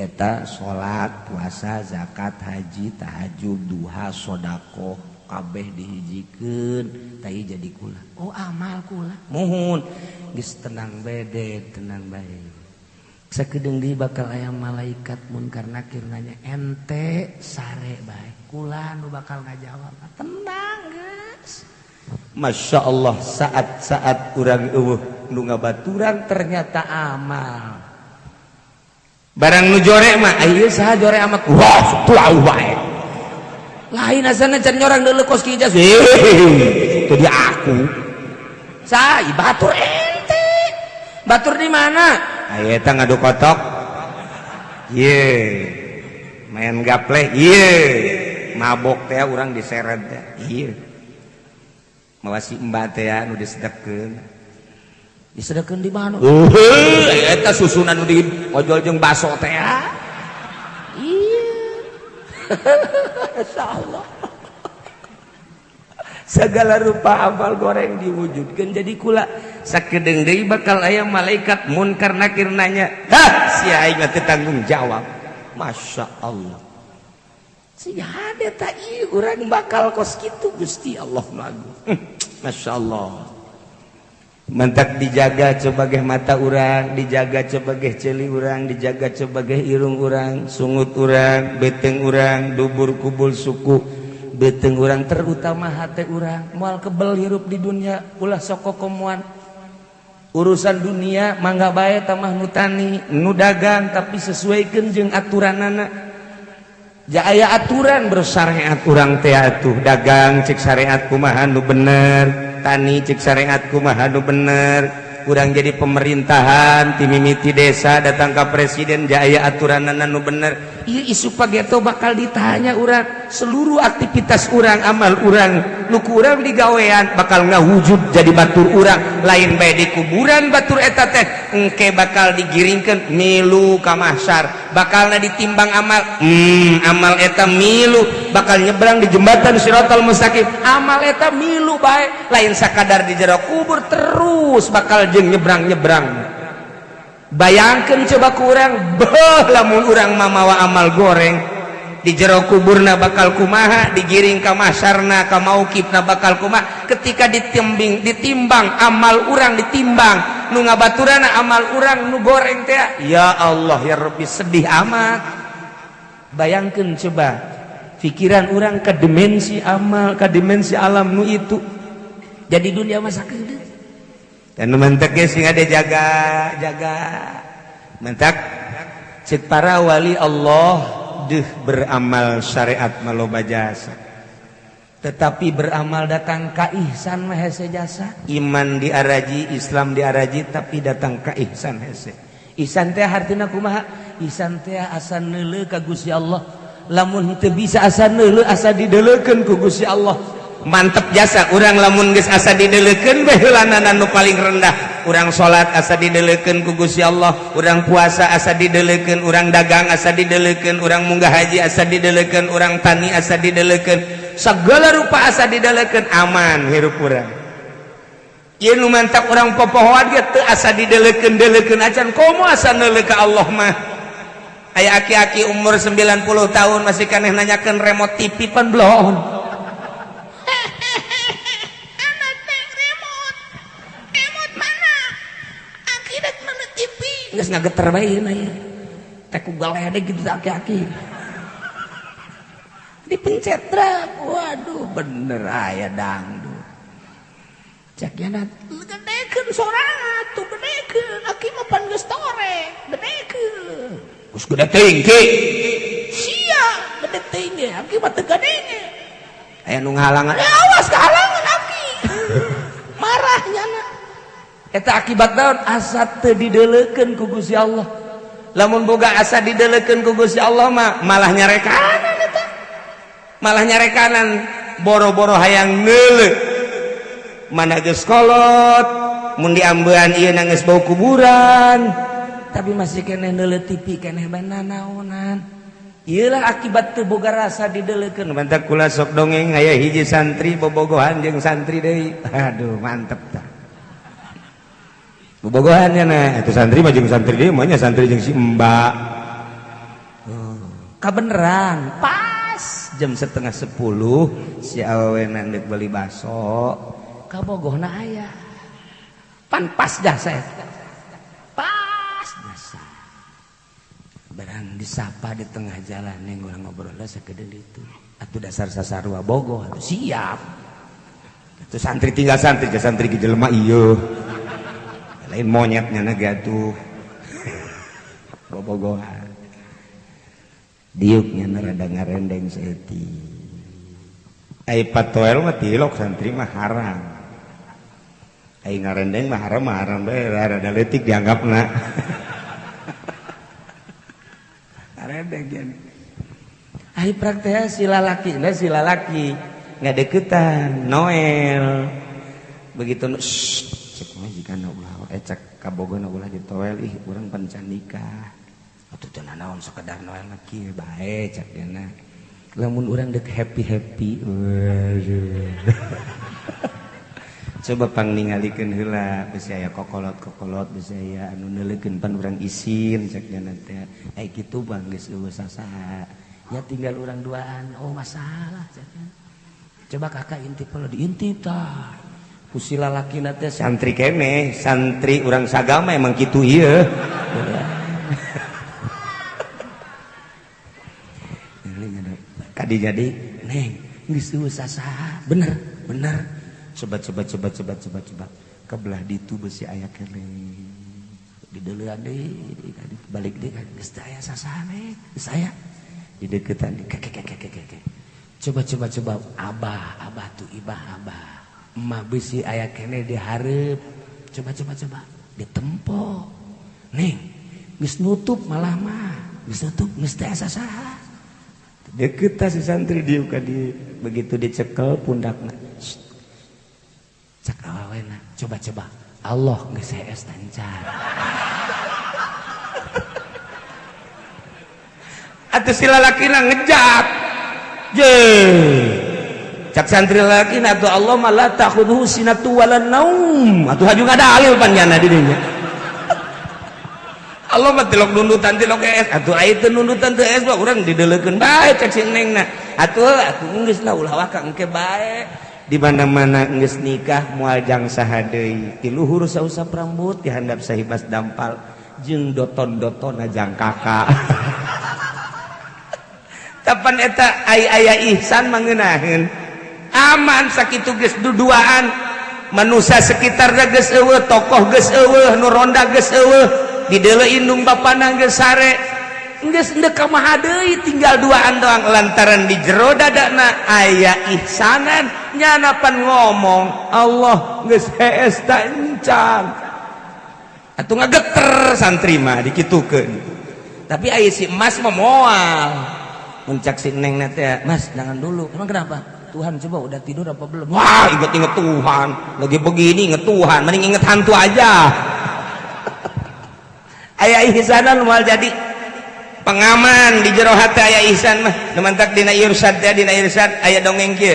eta salat puasa zakat haji tahajud duha sedekah kabeh dihijikeun tai jadi kula oh amal kula muhun geus tenang bede tenang bae sakedeung deui bakal aya malaikat munkar nakir nanya ente sare bae kula nu bakal ngajawab tenang geus Masya Allah saat-saat urang eueuh nu ngabaturan ternyata amal barang nu jore mah ieu saha jore amat wah tuau bae lain asana can nyorang deuleu kos kieu jas itu dia aku saha batur ente batur di mana aya eta ngadu kotok ye main gaple ye mabok teh urang diseret teh ieu mawasi embah teh nu disedepkeun disedekkeun di mana? Eta susunan nu di ojol jeung baso teh. Iya. Insyaallah. Segala rupa amal goreng diwujudkeun jadi kula sakedeung deui bakal aya malaikat munkar nakir nanya. Hah, si aing teh tanggung jawab. Masya Allah. Si hade ta ieu urang bakal kos kitu Gusti Allah nu agung. Masya Allah. Mentak dijaga sebagai mata urang, dijaga sebagai celi urang, dijaga sebagai irung urang, sungut urang, beteng urang, dubur kubul suku, beteng urang terutama hati urang, moal kebel hirup di dunia, ulah soko komuan. Urusan dunia mangga bae tamah nu tani, nu dagang tapi sesuaikeun jeung aturanana. Ja aya aturan bersyariat urang teh atuh dagang cek syariat kumaha nu bener. Tani cek syariat kumaha nu bener kurang jadi pemerintahan timimiti desa datang ke presiden jaya aturanana nu bener ieu isu pageto bakal ditanya urang seluruh aktivitas urang amal urang nu ku urang digawean bakal ngawujud jadi batur urang lain bae di kuburan batur eta teh engke bakal digiringkeun milu ka mahsyar bakalna ditimbang amal eta milu bakal nyebrang di jembatan Shiratal Mustaqim amal eta milu bae lain sakadar di jero kubur terus bakal jeung nyebrang-nyebrang bayangkeun coba ku urang beuh lamun urang mamawa amal goreng di jero kuburna bakal kumaha digiring ka mahsyarna ka mauqifna bakal kumaha ketika ditimbang amal urang ditimbang nu ngabaturana amal urang nu goreng teh ya Allah ya Rabbi sedih amat bayangkeun coba pikiran urang ke dimensi amal ke dimensi alam nu itu jadi dunia masa keudeuh dan mentek ge sing ada jaga mentek cek para wali Allah deuh beramal syariat maloba jasa tetapi beramal datang ka ihsan mah hese jasa iman diaraji Islam diaraji tapi datang ka ihsan hese ihsan teh artina kumaha ihsan teh asa neuleuh ka Gusti Allah lamun teu bisa asa neuleuh asa dideuleukeun ku Gusti Allah mantep jasa urang lamun geus asa dideuleukeun bae heulanana nu paling rendah urang salat asa dideuleukeun ku Gusti Allah urang puasa asa dideuleukeun urang dagang asa dideuleukeun urang munggah haji asa dideuleukeun urang tani asa dideuleukeun sagala rupa asa dideuleukeun aman hirup urang ieu nu mantap urang popohoan ge teu asa dideuleukeun acan komo asa neuleuh ka Allah mah aya aki-aki umur 90 tahun masih kaneh nanyakeun remote TV pan belum geus ngageter bae na ieu teh ku galedeg gitu aki-aki dipencet drag waduh bener aya dangdut cek yana gedekeun sorangan tuh gedekeun aki mah pan geus torek gedekeun geus gede teuing ki sia gede teuing ge aki mah teu gadenge aya nu ngahalangan awas kahalangan aki marah nyana eta akibat naon asa teu dideuleukeun ku Gusti Allah lamun boga asa didelekeun ku Gusti Allah mah malah nyarekanan eta. Malah nyarekanan boro-boro hayang ngeuleuh. Mana geus kolot, mun diambean ieu nangis bau kuburan. Tapi masih keneh neuleuh keneh bananaonan. Ieu lah akibat teu boga rasa didelekeun. Mantap kula sok dongeng aya hiji santri bobogohan jeung santri deui. Aduh, mantep tah. Bobogohan nya atuh santri mah jeung santri deui mah nya santri jeung si Mbak. Kabeneran, pas jam 9:30 si awewena deuk beli baso. Kabogohna aya. Pan pas jasa eta. Pas jasa. Barang disapa di tengah jalan yang orang ngobrol lah sekedel itu. Atuh dasar sasarua bogoh atuh siap. Atuh santri tinggal santri ki jelema ieu. Lain monyetnya naga tuh bobogohan diuknya rada ngarendeng seeti ai patoel mah tilok santri mah haram ai ngarendeng mah haram bae rada leutik dianggapna ngarendeng gini ai praktek sila laki ngadeukeutan Noel begitu cek mah jika ulah cek kabogoh ulah ditoel ih urang pancan nikah atuh teu naon sekedar Noel mah kieu bae cek dina lamun urang deuk happy waduh coba pangningalikeun heula bisi aya kokolot bisi aya anu neuleukeun pan urang isin cek dina teh ai kitu bang geus eueuh sasaha ya tinggal urang duaan oh masalah cek coba kakak intip kalau diintip tah kusila laki nate santri kene santri urang sagama emang gitu ieu kadi jadi neng geus eueuh sasaha bener coba kebelah ditu besi aya kene dideuleuan deui balik deui geus teu aya sasaha neng geus aya di deukeutan coba abah tuh ibah abah emak besi aya kene dihareup coba ditempo nih geus nutup malah mah geus nutup geus teh sasaha deukeut tah si santri dieu ka dieu begitu dicekel pundakna cek awawena coba Allah geus hees tancan atuh si lalakina ngejak je cak santri lagi atuh Allah mah la takhudhu sinatu walan naum atuh haju ngadalil panjana di dinya Allah mah tilok nundutan tilok es atuh aya teu nundutan teu es urang dideuleukeun bae cek si nengna atuh geus lah ulah waka engke bae di mana-mana geus nikah moal jang saha deui ti luhur sausap rambut di handap sahibas dampal jeung doton-dotonna jang kakak tapan eta aya ihsan manggeunaheun aman sakitu geus duduaan manusia sekitar geus eueuh tokoh geus eueuh nu ronda geus eueuh dideuleuh indung bapana geus sare geus endeu kumaha deui tinggal duaan doang lantaran di jero dadana aya ihsanan nyanapan ngomong Allah geus hees tancan atuh ngageter santri mah dikitukeun tapi aya si emas mah moal muncak si neng teh mas jangan dulu emang kenapa Tuhan coba udah tidur apa belum? Wah inget Tuhan lagi begini inget Tuhan mending inget hantu aja aya ihsanan moal jadi pengaman di jero hati aya ihsan mah nemantak dina irsyad aya dongeng kieu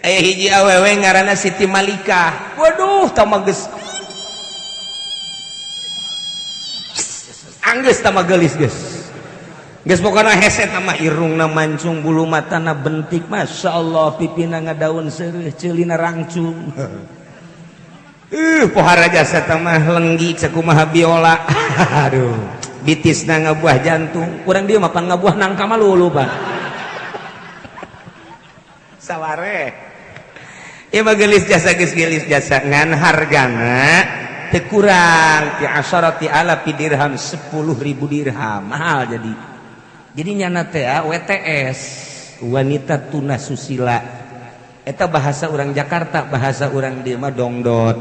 aya hiji awewe ngaranna Siti Malika waduh tama geus anggeus tama geulis geus pokona hese mah irungna mancung bulu matana bentik masyaallah pipina ngadaun seureuh ceulina rangcung pohara jasa mah lenggi sakumaha biola aduh bitisna ngabuah jantung urang dieu mah pan ngabuah nangka mah lulu Pak saware ieu mah geulis jasa ngan hargana teu kurang ti asharati alafi dirham 10.000 dirham mahal jadi nyana teh WTS wanita tuna susila eta bahasa orang Jakarta bahasa orang dieu mah dongdot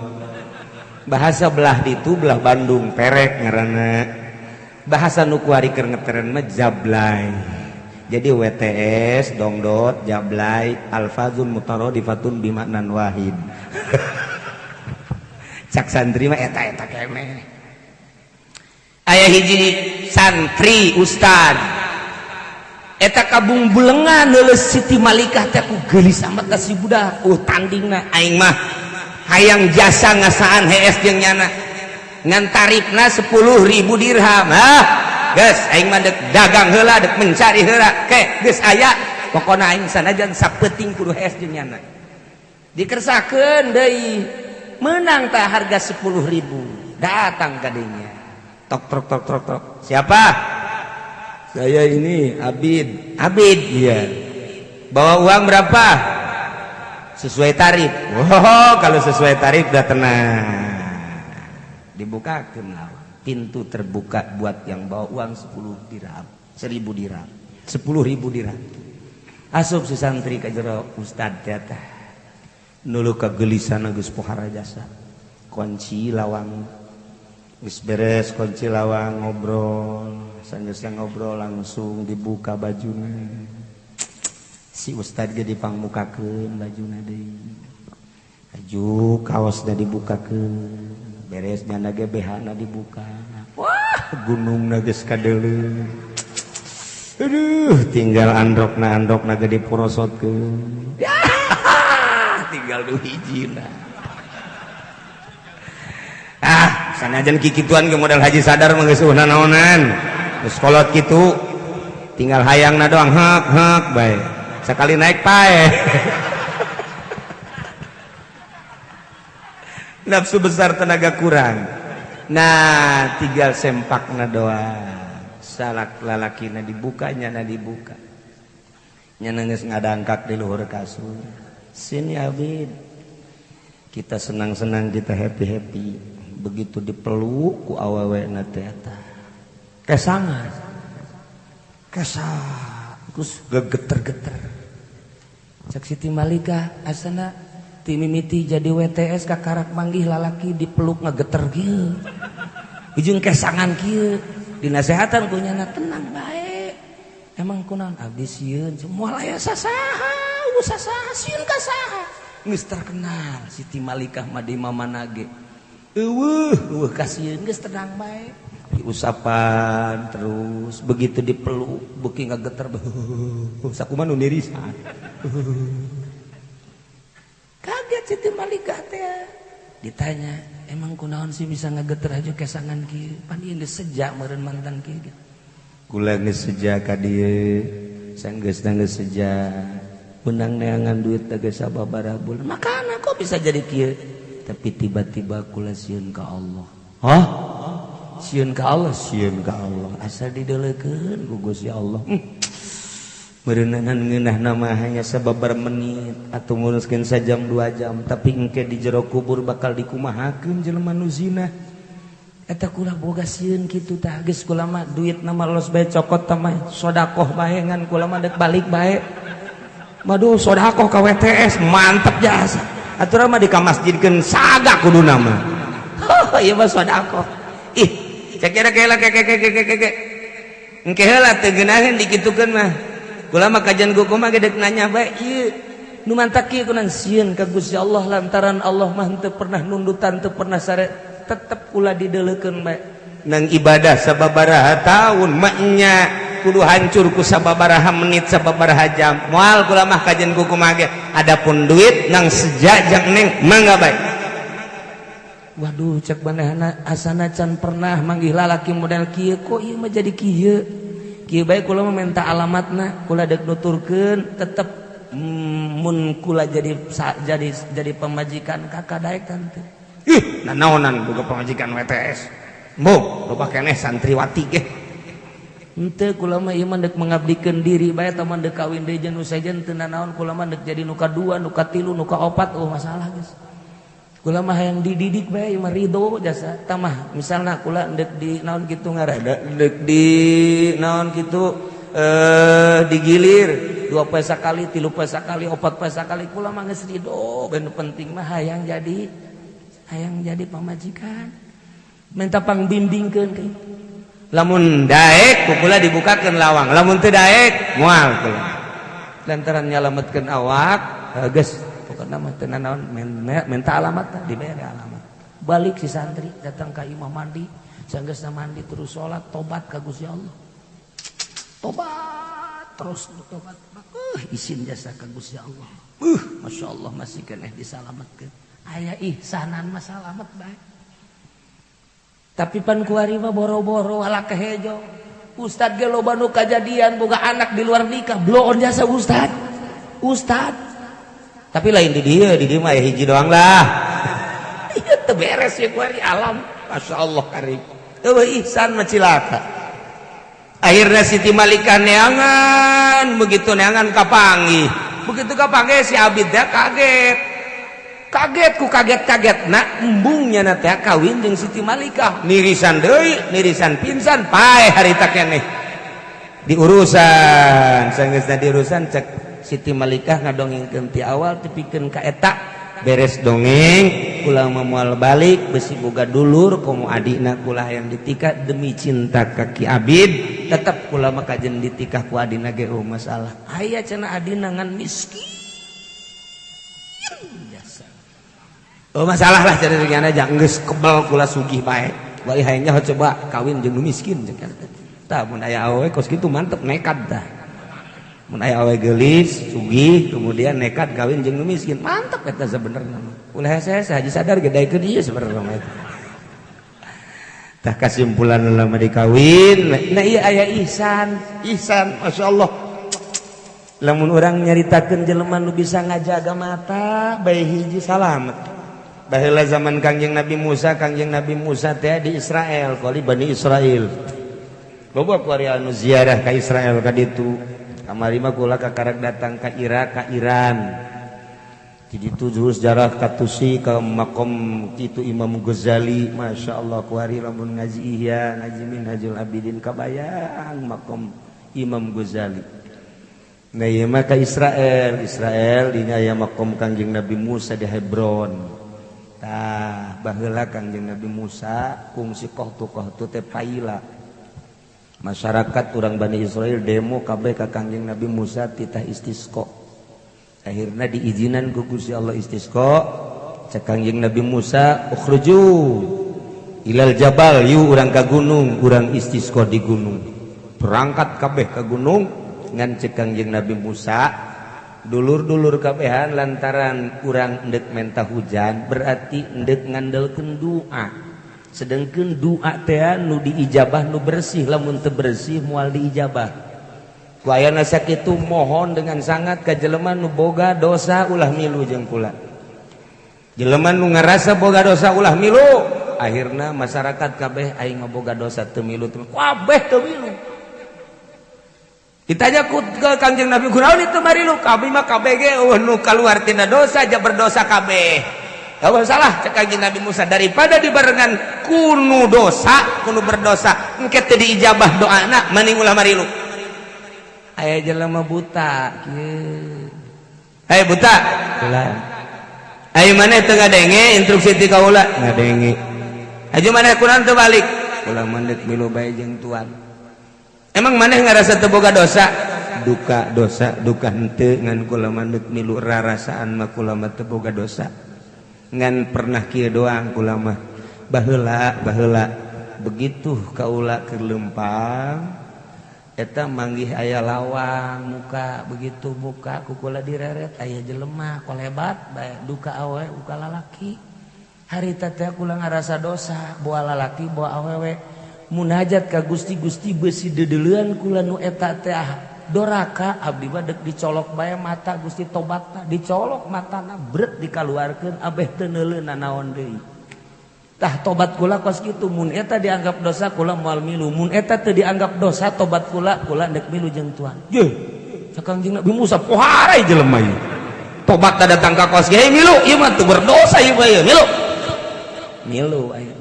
bahasa belah ditu belah Bandung perek ngaranna bahasa nu kuari keur ngeteren mah jablay. Jadi WTS dongdot jablay alfazun mutaradifatun bimaknan wahid. Cak santri mah eta keneh. Aya hiji santri ustad eta kabung bulengan leuleus Siti Malikah teh ku geulis amat si budak. Tandingna aing mah hayang jasa ngasaan hees jeung nyana. Ngan tarifna 10.000 dirham. Geus aing mah dek dagang heula dek mencari heula. Ke geus aya pokona aing sanajan sapeuting kudu hees jeung nyana. Dikersakeun deui. Menang tah harga 10.000. Datang ka dinya. Tok. Siapa? Saya ini Abid. Abid, iya. Bawa uang berapa? Sesuai tarif. Oh, kalau sesuai tarif udah tenang. Dibukakeun pintu terbuka buat yang bawa uang 10 dirham, 1.000 dirham, 10.000 dirham. Asup si santri ka jero ustad teh tah. Nulu kagelisan geus pohara jasa. Kunci lawang geus beres kunci lawang ngobrol. Sanggeus ngobrol langsung dibuka bajuna. Si ustad ge dipangmukakeun bajuna deui. Baju kaosna dibukakeun. Beres nyana ge BH-na dibuka. Wah, gunungna geus kadeuleuh. Aduh, tinggal androkna ge diporosotkeun. Tinggal du hijina. Sanajan kikituan ge modal haji sadar mah geus usah naonan. Geus kolot kitu tinggal hayangna doang hek bae. Sakali naik pae. Nafsu besar tenaga kurang. Nah, tinggal sempakna doang. Salak lalakina dibuka nyana dibuka. Nyana geus ngadangkak di luhur kasur. Sini Abid. Kita senang-senang, kita happy-happy. Begitu dipeluk ku awewena teh eta. Kesangan. Terus gegeter-geter. Cak Siti Malikah asana mimiti jadi WTS kakarak manggih lalaki dipeluk ngageter kieu. Ujung kesangan kieu. Dinasehatan ku nyana tenang bae. Emang kunaon abdi sieun moal aya sasaha, sasaha sieun ka saha. Geus terkenal Siti Malikah mah di mamana ge. Eueuh kasieun geus tenang bae. Diusapan terus begitu dipeluk beuki ngageter. Sakumaha nu nirisan. Kaget Siti Malikah teh. Ditanya, emang kunaon sih bisa ngageter aja kesangan kieu? Pan ieu geus sejak meureun mantan kieu. Kula geus sejak ka dieu, sanggeusna geus sejak. Menang neangan duit teh geus sababaraha bulan. Makana kok bisa jadi kieu? Tapi tiba-tiba kula sieun ka Allah. Hah? Sieun ka Allah, sieun ka Allah. Asa dideuleukeun ku Gusti Allah. Merenangan ngeunah nama hanya sababar menit atau nguruskeun sajam 2 jam tapi engke di jero kubur bakal dikumahakeun jelema nu zina. Eta kula boga sieun kitu tah geus kula mah duit nama los bae cokot tah mah sedekah bae ngan kula mah dek balik bae. Maduh sedekah ka WTS mantep jasa. Aturan mah dikamasjidkeun sagak kuduna mah. Oh ieu mah sedekah. Ih, cek kira-kira engke heula teu geunaheun dikitukeun mah. Kula mah kajian kuku mah gedek nanya bae ieu nu mantak kieu kunaon sieun ka Gusti Allah lantaran Allah mah teu pernah nundutan teu pernah sare tetep kula dideuleukeun bae nang ibadah sababaraha taun mah nya kudu hancur ku sababaraha menit sababaraha jam moal kula mah kajian kuku mah ge adapun duit nang sejajang neng mangga bae. Waduh cek manehna asana can pernah manggih lalaki model kieu kok ieu mah jadi kieu. Kieu bae kula mah minta alamatna, kula dek nuturkeun tetep mun kula jadi pemajikan kakak daek tante. Ih, nanaonan boga pemajikan WTS. Mbok, loba keneh santriwati ge. Henteu kula mah ieu mah dek mengabdikeun diri bae tah mah dek kawin deui jeung nu sajen teu nanaon kula mah dek jadi nu kadua, nu katilu, nu kaopat masalah geus. Kula mah hayang dididik bae mah ridho jasa tamah misalna kula dek di naon kitu ngarada dek di naon kitu digilir 2 poe sakali 3 poe sakali 4 poe sakali kula mah geus ridho ben penting mah hayang jadi pamajikan minta pangbimbingkeun kitu lamun daek kukula dibukakeun lawang, lamun teu daek moal kula lantaran nyalametkeun awak geus pokona mah teu naon minta alamat dibere alamat. Balik si santri datang ka imam mandi, sanggeusna mandi terus salat tobat ka Gusti Allah, tobat terus tobat izin jasa ka Gusti Allah. Masya Allah masih keneh disalametkeun. Aya ihsanan mah salamet bae. Tapi pan kuari mah boro-boro ala kehejo. Ustad ge loba nu kajadian boga anak di luar nikah bloon jasa ustad. Ustad. Tapi lain di dieu mah ya hiji doang lah. Ieu teu beres ya kuari alam. Masya Allah karim. Eueuh ihsan mah cilaka. Akhirna Siti Malikah neangan, begitu neangan kapanggih. Begitu kapanggih si Abid teh kaget. Kaget nah embungnya teh kawin jeung Siti Malikah nirisan deui nirisan pinsan pae harita keneh diurusan sanggeusna diurusan cek Siti Malikah ngadongengkeun ti awal tepikeun ka eta beres dongeng kula moal balik besi boga dulur komo adina kula hayang ditikah demi cinta ka Ki Abid tetep kula mah kajen ditikah ku adina ge masalah aya cenah adina ngan miskin. Oh masalah lah jadi regana aja geus kebal kula sugih bae. Bari hayangnya coba kawin jeung nu miskin jeung eta. Tah mun aya awewe kos kitu mantep nekat tah. Mun aya awewe geulis, sugih, kemudian nekat kawin jeung nu miskin, mantep eta sabenerna. Ulah hese-hese haji sadar gedaikeun ieu sabenerna mah eta. Tah kasimpulan lama dikawin, nah ieu aya ihsan, masyaallah. Lamun urang nyaritakeun jelema nu bisa ngajaga mata bae hiji salamet. Baheula zaman Kangjeng Nabi Musa teh di Israel, kali Bani Israel. Loba kuari anu ziarah ka Israel ka ditu. Kamari mah kula kakarek datang ka Irak, ka Iran. Di ditu jurus sejarah ka Tusi ka makom kitu Imam Ghazali, masyaallah kuari lamun ngaji Ihya, ngaji Minhajul Abidin kabayang makom Imam Ghazali. Nah ieu mah ka Israel dinya aya makom Kangjeng Nabi Musa di Hebron. Tah baheula Kangjeng Nabi Musa kungsi kohtu teh paila. Masyarakat urang Bani Israel demo kabeh ka Kangjeng Nabi Musa titah istisqa. Akhirna diizinan ku Gusti Allah istisqa. Cek Kangjeng Nabi Musa, "Ukhruju ilal jabal, yu urang ka gunung, urang istisqa di gunung." Berangkat kabeh ka gunung ngan cek Kangjeng Nabi Musa dulur-dulur kabehan lantaran urang endek menta hujan berarti endek ngandelkeun doa sedengkeun doa teh nu diijabah nu bersih lamun teu bersih moal diijabah ku ayana sakitu mohon dengan sangat ka jelema nu boga dosa ulah milu jeung kula jelema nu ngarasa boga dosa ulah milu akhirna masyarakat kabeh aing mah boga dosa teu milu kabeh teu milu. Ditanya ku ke Kangjeng Nabi kunaon itu mari lu kabeh mah kabeh ge nu kaluar tina dosa aja berdosa kabeh. Kalau salah cek Kangjeng Nabi Musa daripada dibarengan kunu dosa, kunu berdosa engke teu diijabah doana mending ulah mari lu. Aya jelema buta kieu. Hei buta. Ulah. Ayo maneh teu ngadenge instruksi ti kaula ngadenge. Aju maneh kunaon teu balik. Ulah mandek milu bae jeung tuan. Emang maneh ngarasa teu boga dosa? Duka dosa, duka henteu ngan kula mandek milu rarasaan mah kula mah teu boga dosa. Ngan pernah kieu doang kula mah. Baheula begitu kaula keur Leumpang eta manggih aya lawang muka begitu muka ku kula direret aya jelema kolebat bae duka awewe uka lalaki. Harita teh kula ngarasa dosa boa lalaki boa awewe. Munajat ka Gusti besi dedeleuan kula nu eta teh doraka abdi mah deuk dicolok bae mata Gusti tobatna dicolok matana bret dikaluarkeun abeh teu neuleuna naon deui. Tah tobat kula kos kitu mun eta dianggap dosa kula moal milu mun eta teu dianggap dosa tobat kula deuk milu jeung tuan. Ye Kangjeng Nabi Musa poharai jelema ieu. Tobatna datang ka kos ge milu ieu mah teu berdosa ieu mah milu. Milu aya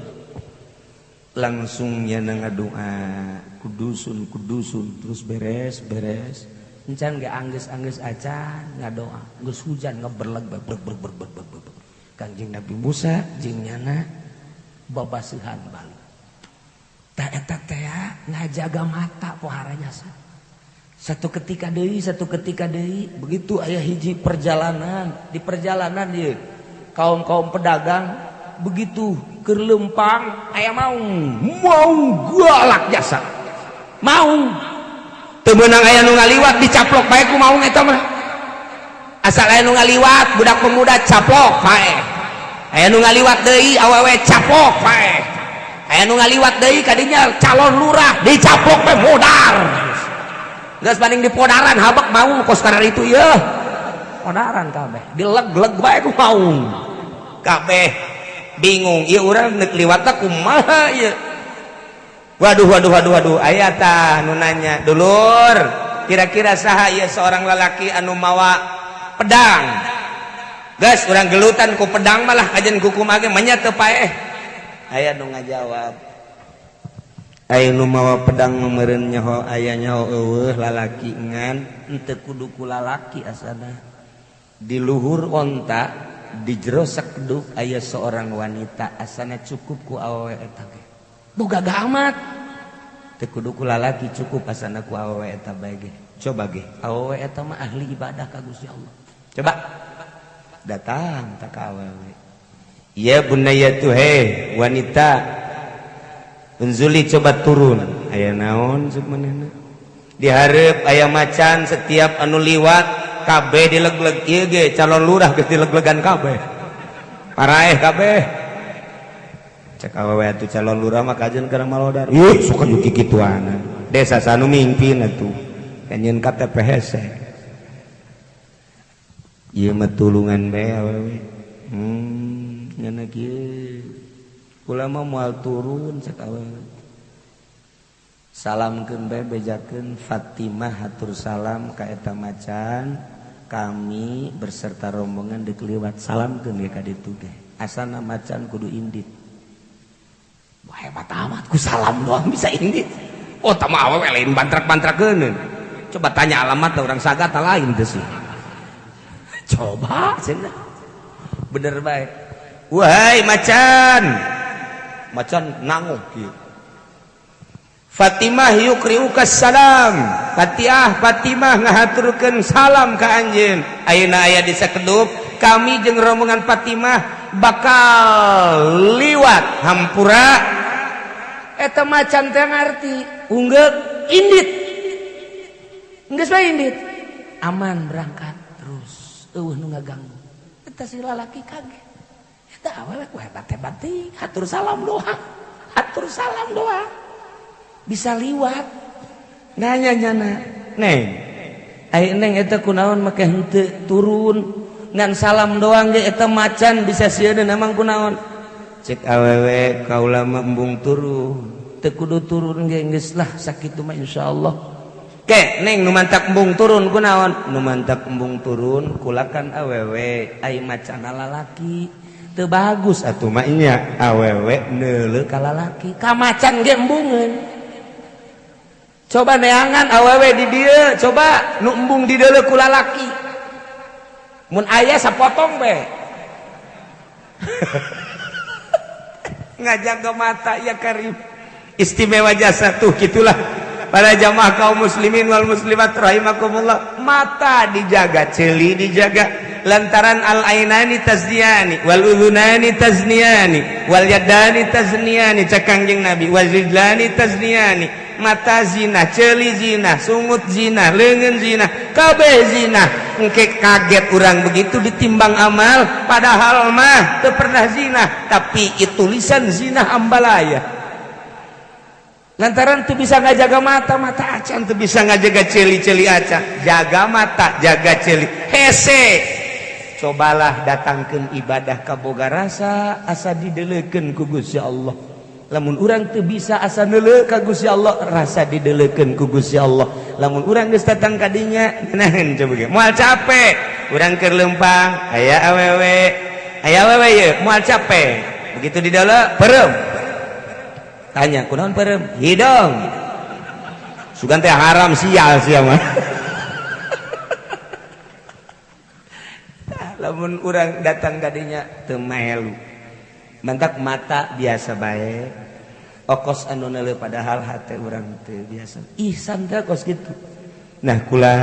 langsung nya ngadoa kudusun terus beres encan ge anggeus acan ngadoa geus hujan ngeberleg Kangjeng Nabi Musa jeung nyana babaseuhan balik tak eta teh ngajaga mata pohara jasa. Satu ketika deui begitu aya hiji perjalanan, di perjalanan ieu kaum-kaum pedagang begitu keur leumpang aya maung galak jasa. Maung teu meunang aya nu ngaliwat dicaplok bae ku maung eta mah. Asal aya nu ngaliwat budak pemuda caplok bae. Aya nu ngaliwat deui awewe caplok bae. Aya nu ngaliwat deui kadinya calon lurah dicaplok bae modar. Geus banding dipodaran habek maung kos kana itu yeuh. Podaran kabeh, dileg-leg bae ku maung. Kabeh bingung, ieu urang neuk liwatna kumaha ieu. Waduh, aya tah nu nanya, "Dulur, kira-kira saha ieu seorang lalaki anu mawa pedang?" Geus urang gelutan ku pedang malah kajen kukumaha ge manya teu paeh. Aya nu ngajawab, aya nu mawa pedang meureun nyaho aya nyaho eueuh lalaki ngan henteu kudu ku lalaki asana. Di luhur onta di jero sakeduk aya seorang wanita asana cukup ku awewe eta ge. Boga amat. Teu kudu ku lalaki cukup asana ku awewe eta bae ge. Coba ge, awewe eta mah ahli ibadah ka Gusti Allah. Coba datang tak ka awewe. Ya bunayatu he wanita. Unzuli coba turun. Aya naon ceuk manehna? Dihareup aya macan setiap anu liwat kabeh dileg-leg ieu ge calon lurah geus dileg-legan kabeh. Paraeh kabeh. Cek awewe atuh calon lurah mah kajen keur malodar. Ih, sok juki kituana. Desa sanu mimpin atuh. Kanyeun KTP hese. Ieu mah tulungan bae awewe. Nyana kieu. Kula mah moal turun cek awewe. Salamkeun bae bejakeun Fatimah hatur salam ka eta macan. Kami berserta rombongan deuk liwat salamkeun ge ka ditu ge. Asana macan kudu indit. Wah, hebat amat ku salam doang bisa indit. Oh, tah mah awewe lain bantrak-bantrakeun. Coba tanya alamat orang sagata lain teh sih. Coba cenah. Bener bae. Wahai macan. Macan nanguh kieu. Fatimah yukriuka salam. Fatimah ngahaturkeun salam ka anjeun. Ayeuna aya di sakedup kami jeung rombongan Fatimah bakal liwat hampura. Eta macan teh ngarti unggeuk indit. Geus bae indit. Aman berangkat terus. Eueuh nu ngaganggu. Eta si lalaki kaget. Eta awewe ku hebat-hebat teh. Hatur salam doang. Bisa liwat. Nanya nyana, "Neng, ai neng eta kunaon make henteu turun ngan salam doang ge eta macan bisa sieun emang kunaon?" Cek awewe kaula mah embung turun. Teu kudu turun ge geus lah sakitu mah insyaallah. Ke neng nu mantak embung turun kunaon? Nu mantak embung turun kulakan awewe ai macan lalaki. Teu bagus atuh mah nya awewe neuleuh ka lalaki. Ka macan ge embungeun. Coba neangan awewe di dieu, coba nu embung di deuleu ku lalaki. Mun aya sapotong be. Ngajaga mata ya Karim. Istimewa jasa tuh gitulah. Para jamaah kaum muslimin wal muslimat rahimakumullah. Mata dijaga, celi dijaga. Lantaran al-ainani tazniyani wal udhunani tazniyani wal yadani tazniyani cakangjeng Nabi wal rijlani tazniyani. Mata zina, celi zina, sungut zina, leungeun zina, kabeh zina. Engke kaget urang begitu ditimbang amal, padahal mah teu pernah zina, tapi itu tulisan zina ambalaya. Lantaran teu bisa ngajaga mata acan, teu bisa ngajaga celi-celi acan. Jaga mata, jaga celi. Hese. Cobalah datangkeun ibadah ka boga rasa, asa dideuleukeun ku Gusti Allah. Lamun urang teu bisa asa neuleuh ka Gusti Allah, rasa dideuleukeun ku Gusti Allah. Lamun urang geus datang ka dinya, nahan coba ge. Moal capek, urang keur leumpang, aya awewe ye, moal capek. Begitu di dalam, perem. Tanya, kunaon perem? Hidung. Sugan teh haram sial mah. Lamun urang datang ka dinya teu melu. Mantak mata biasa bae. okos anu neuleuh padahal hate urang teu biasa ihsan teh kos kitu. Nah kula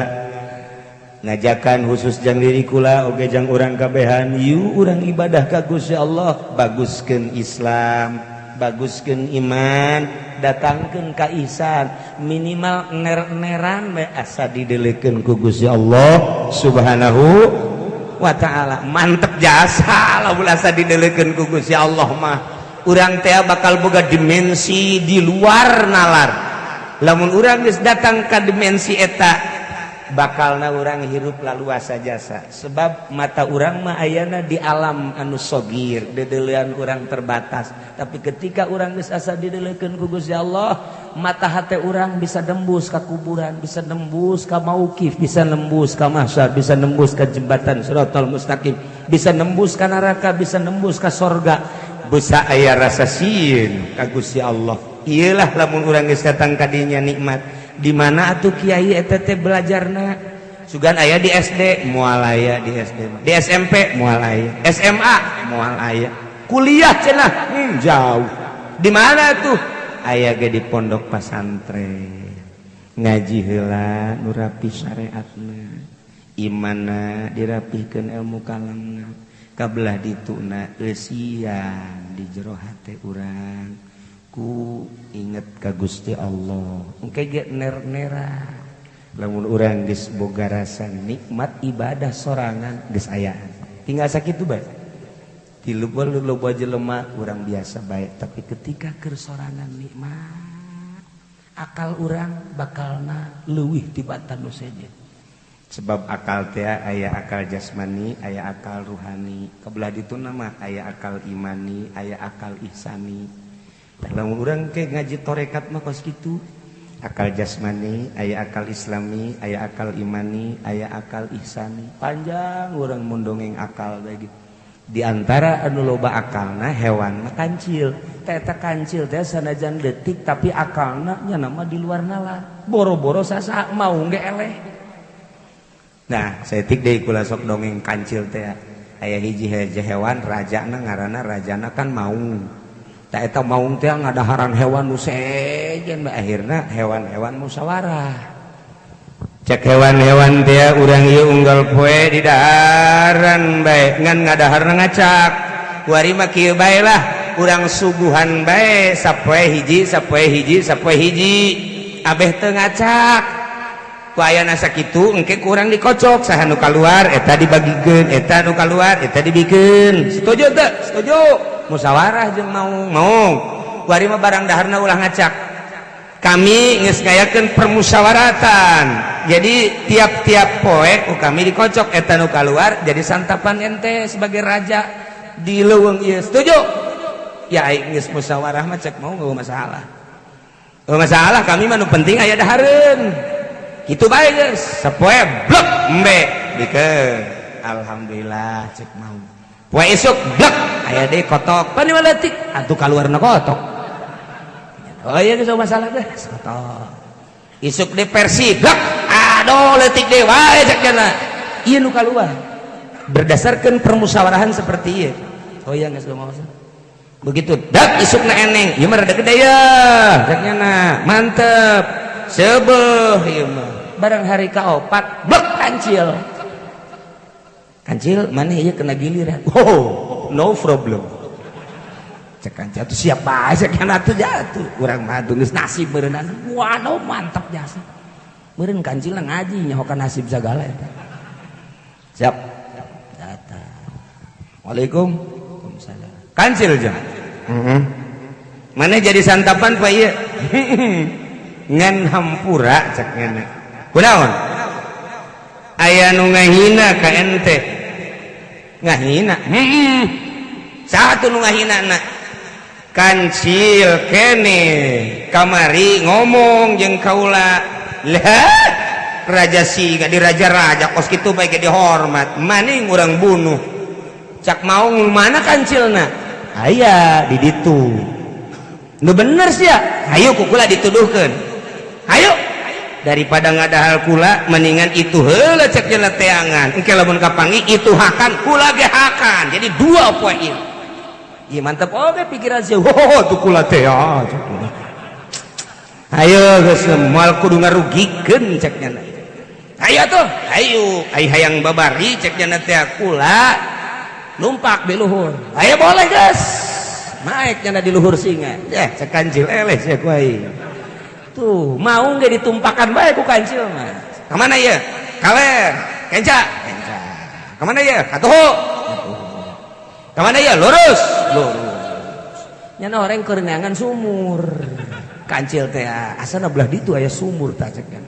ngajakan khusus jang diri kula oge jang urang kabehan yu urang ibadah ka Gusti Allah, baguskeun Islam, baguskeun iman, datangkeun ka ihsan, minimal ner-neran we asa didelekeun ku Gusti Allah Subhanahu wa taala. Mantep jasa lamun asa didelekeun ku Gusti Allah mah urang teh bakal boga dimensi di luar nalar. Lamun urang geus datang ka dimensi eta bakalna urang hirup laluasa jasa, sebab mata urang mah ayana di alam anu sogir, dedeleuan urang terbatas. Tapi ketika urang geus asa didelekeun ku Gusti Allah, mata hate urang bisa nembus ka kuburan, bisa nembus ka mauqif, bisa nembus ka mahsyar, bisa nembus ka jembatan Shiratal Mustaqim, bisa nembus ka neraka, bisa nembus ka sorga, bisa aya rasa sieun ka Gusti Allah. Iyalah lamun urang geus datang ka dinya nikmat. Di mana atuh kiai eta teh belajarna? Sugan aya di SD, moal aya di SD. Di SMP moal aya. SMA moal aya. Kuliah cenah jauh. Di mana tuh? Aya ge di pondok pesantren. Ngaji heula nu rapi syariatna. Imanna dirapihkeun ilmu kalamna. Kabelah dituna eusian di jero hate urang. Ku inget ka Gusti Allah engke ge ner-nera. Lamun urang geus boga rasa nikmat ibadah sorangan geus aya tinggal sakitu bae. Di loba jelema urang biasa bae, tapi ketika keur sorangan nikmat akal urang bakalna leuwih tibatan nu sejen. Sebab akal teh aya akal jasmani, aya akal ruhani. Kabelah dituna mah aya akal imani, aya akal ihsani. Lamun urang ke ngaji torekat mah kos kitu. Akal jasmani, aya akal islami, aya akal imani, aya akal ihsani. Panjang urang mun dongeng akal bae gitu. Di antara anu loba akalna hewan mah kancil. Eta kancil teh sanajan leutik tapi akalna nya nama di luar nalar. Boro-boro sasa mau ge eleh. Nah, saeutik deui kula sok dongeng kancil teh. Aya hiji hewan rajana ngaranna rajana kan maung. Tak eta maung teh ngadaharan hewan nu sejen, akhirna hewan-hewan musyawarah. Cek hewan-hewan teh urang ieu unggal poe di daharan bae ngan ngadaharna ngacak. Kuari mah kieu bae lah, urang suguhan bae sapoe hiji, sapoe hiji, sapoe hiji. Abeh teu ngacak. Ku ayana sakitu engke kurang dikocok, saha nu kaluar eta dibagikeun, eta nu kaluar eta dibikeun. Setuju teu? Setuju. Musyawarah jeung mau kuari mah barang daharna ulah ngacak. Kami geus ngayakeun permusyawaratan. Jadi tiap-tiap poe ku kami dikocok eta nu kaluar jadi santapan ente sebagai raja di leuweung ieu. Setuju? Ya aing geus musyawarah mah cek mau enggak masalah. Enggak masalah, kami mah nu penting aya dahareun. Kitu bae geus. Sapoe blek embe dikeun. Alhamdulillah cek mau. Poe isuk blek aya deui kotok. Pan leutik atuh kaluarna kotok. Oh iya geus masalah teh kotok. Isuk di Persi blek aduh leutik deui wae cek cenah. Ieu nu kaluar. Berdasarkan permusyawarahan seperti ieu. Oh iya geus masalah. Begitu dak isukna eneng, ieu mah rada gede ya. Cek cenah mantep. Sebeuh ieu mah. Barang hari ka-4 blek kancil. Kancil mana ieu kena giliran. Oh, no problem. Cek kancil atuh siap bae cek kana atuh jatuh. Urang mah geus nasib beureunan. Waduh mantap jasa. Meureun kancilna ngaji nyahokan nasib sagala eta. Siap. Datang. Waalaikumsalam. Kancil jang. Mana jadi santapan pa ieu? Ngan hampura cek ngana. Kunaon? Aya nu ngahina ka ente. Ngahina. Satu nu ngahinana. Kancil kene kamari ngomong jeung kaula. Lah raja siga di raja-raja kos kitu bae ge dihormat. Maning urang bunuh. Cak mau mana kancilna? Aya di ditu. Nu bener sia. Hayu ku kula dituduhkeun. Hayu daripada ngadahal kula mendingan itu heula cek cenah teangan engke lamun kapangi itu hakan kula ge hakan jadi dua poin Iya mantep oke pikiran sih. Tuh kula teh ya. Ayo geus moal kudu ngarugikeun ceknya. Ayo tuh, ayo hayang babari ceknya teh kula numpak di luhur. Ayo boleh geus. Naik nya di luhur singa. Cek kancil eleh sia ku aing. Tuh, mau ge ditumpakan bae ku kancil mah. Ka mana ieu? Kaler, kenca. Ka mana ieu? Katuhu. Ka mana ieu? Lurus. Nyana orang keur neangan sumur. Kancil teh asana belah ditu aya sumur tah cek kan.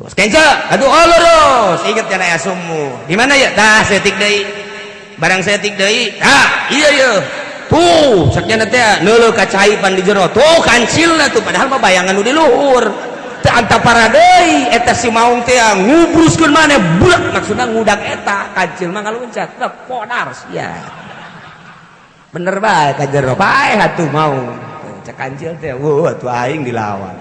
Terus kenca, aduh lurus. Inget nya aya sumur. Di mana ya? Tah setik deui. Barang setik deui. Tah, iya. Tuh, cek nya teh neuleuh ka caipan di jero. Tuh kancilna tuh padahal mah bayangan nu di luhur. Teu antapara deui eta si maung teh ngubruskeun maneh budak maksudna ngudak eta. Kancil mah ngaluncat. Tah podar sia. Bener bae ka jero bae atuh mau cek kancil teh atuh aing dilawan.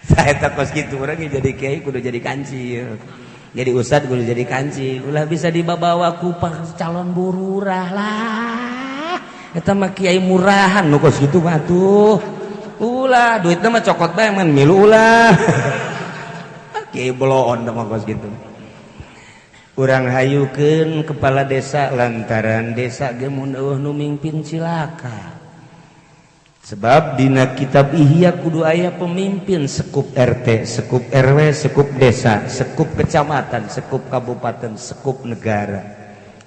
Saya takos kitu urang jadi kiai kudu jadi kancil, jadi ustad kudu jadi kancil, ulah bisa dibawa ku calon bururah lah eta mah kiai murahan nu kos kitu mah tuh ulah duitna mah cokot bae man milu ulah. Kiai bloon mah kos kitu. Urang hayukeun kepala desa lantaran desa ge mun eueuh nu mimpin cilaka. Sebab dina kitab Ihya kudu aya pemimpin sekup RT, sekup RW, sekup desa, sekup kecamatan, sekup kabupaten, sekup negara.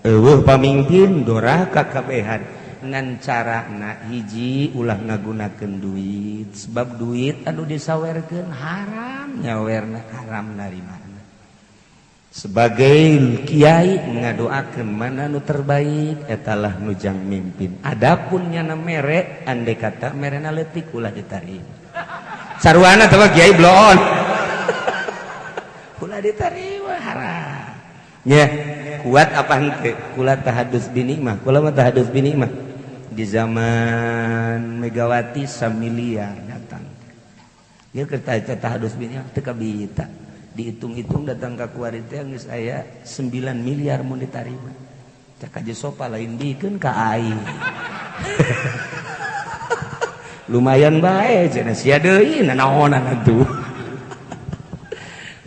Eueuh pamimpin dorah kakabehan ngan carana hiji ulah ngagunakeun duit. Sebab duit anu disawerkeun haram nyawerna haram narimana. Sebagai kiai ngadoakeun mana nu terbaik etalah nujang mimpin. Adapun nyana mere andai kata merena leutik ulah ditarim. Saruana teh kiai bloon. Ulah ditarim haram. Nya kuat apa henteu? Kula tahadus binikmah. Kula mah tahadus binikmah. Di zaman Megawati samiliar datang. Ieu keur tahadus binikmah teu kabita. Dihitung-hitung datang ke kuari teh geus aya 9 miliar mun ditarima. Cak aja sopa lain bikeun ka aing. Lumayan bae cenah sia deui nanaonan atuh.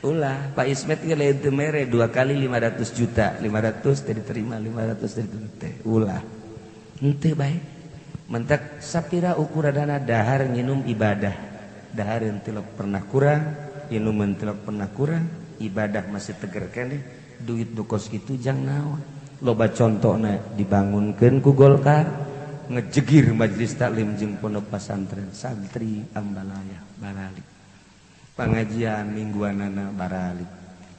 Ulah Pak Ismet ge lain teu mere 2 kali 500 juta, 500 teh diterima, 500 teh teh. Ulah. Henteu bae. Mentak sapira ukuranana dahar nginum ibadah. Dahar teu pernah kurang. Inuman telok pernah kurang, ibadah masih teger keneh, duit dukos gitu jang naon. Loba contohna dibangunkeun ku Golkar, ngejegir majelis taklim jeung pondok pesantren santri Ambalaya baralik. Pangajian mingguanana baralik.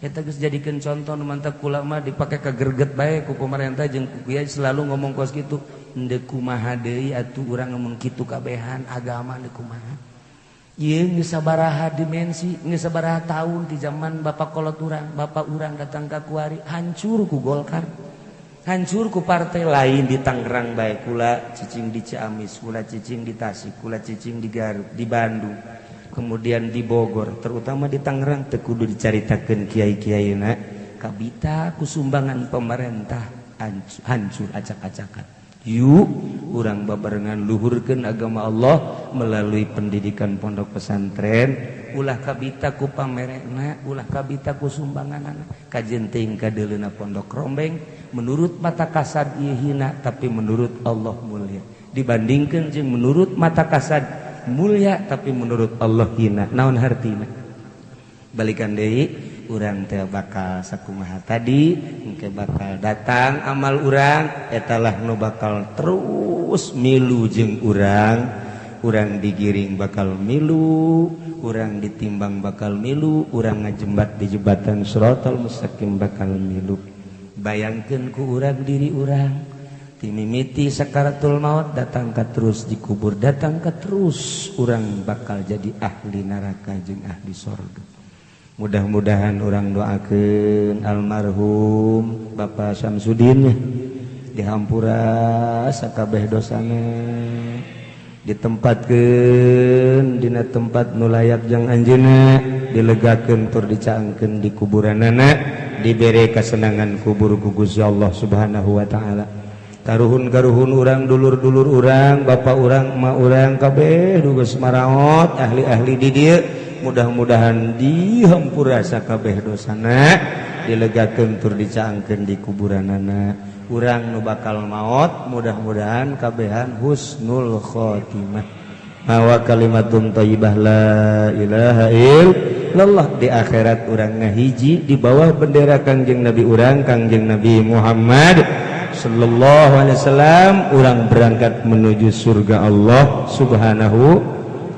Eta geus jadikeun contoh nu mantap kula mah dipake kagerget bae ku pamarentah jeung ku kiai selalu ngomong kos kitu, henteu kumaha deui atuh urang ngomong kitu kabehan agama henteu kumaha. Ieu geus sabaraha dimensi, geus sabaraha tahun di zaman Bapak kolot urang, Bapak urang datang ka kuari, hancur ku Golkar. Hancur ku partai lain di Tangerang bae, kula cicing di Ciamis, kula cicing di Tasik, kula cicing di Garut, di Bandung. Kemudian di Bogor, terutama di Tangerang teu kudu dicaritakeun kiai-kiaina, kabita ku sumbangan pemerintah hancur acak-acakan. Yuk urang babarengan luhurkeun agama Allah melalui pendidikan pondok pesantren, ulah kabita ku pamerena, ulah kabita ku sumbanganana, kajenting kadeuleuna pondok rombeng menurut mata kasad ieu hina tapi menurut Allah mulia. Dibandingkeun jeung menurut mata kasad mulia tapi menurut Allah hina. Naon hartina? Balikan deui urang teh bakal sakumaha tadi engke bakal datang amal urang etalah nu bakal terus milu jeung urang digiring bakal milu, urang ditimbang bakal milu, urang ngajembat di jembatan Shiratal Mustaqim bakal milu. Bayangkeun ku urang diri urang timimiti sakaratul maut datang ka terus dikubur, datang ka terus urang bakal jadi ahli neraka jeung ahli surga. Mudah-mudahan orang doakeun almarhum Bapak Syamsuddin dihampura sakabeh dosana, ditempatkeun dina tempat nu layak jeung anjeunna, dilegakeun tur dicaangkeun di kuburanana, dibere kasenangan kubur ku Gusti Allah Subhanahu wa taala. Karuhun-karuhun urang, dulur-dulur urang, bapak urang, emak urang kabeh geus maraot ahli-ahli di dieu, mudah-mudahan dihampura sakabeh dosana, dilegakeun tur dicaangkeun di kuburanana. Urang nu bakal maot mudah-mudahan kabehan husnul khotimah. Mawa kalimatun thayyibah la ilaha illallah, di akhirat urang ngahiji di bawah bendera Kangjeng Nabi urang Kangjeng Nabi Muhammad sallallahu alaihi wasallam, urang berangkat menuju surga Allah Subhanahu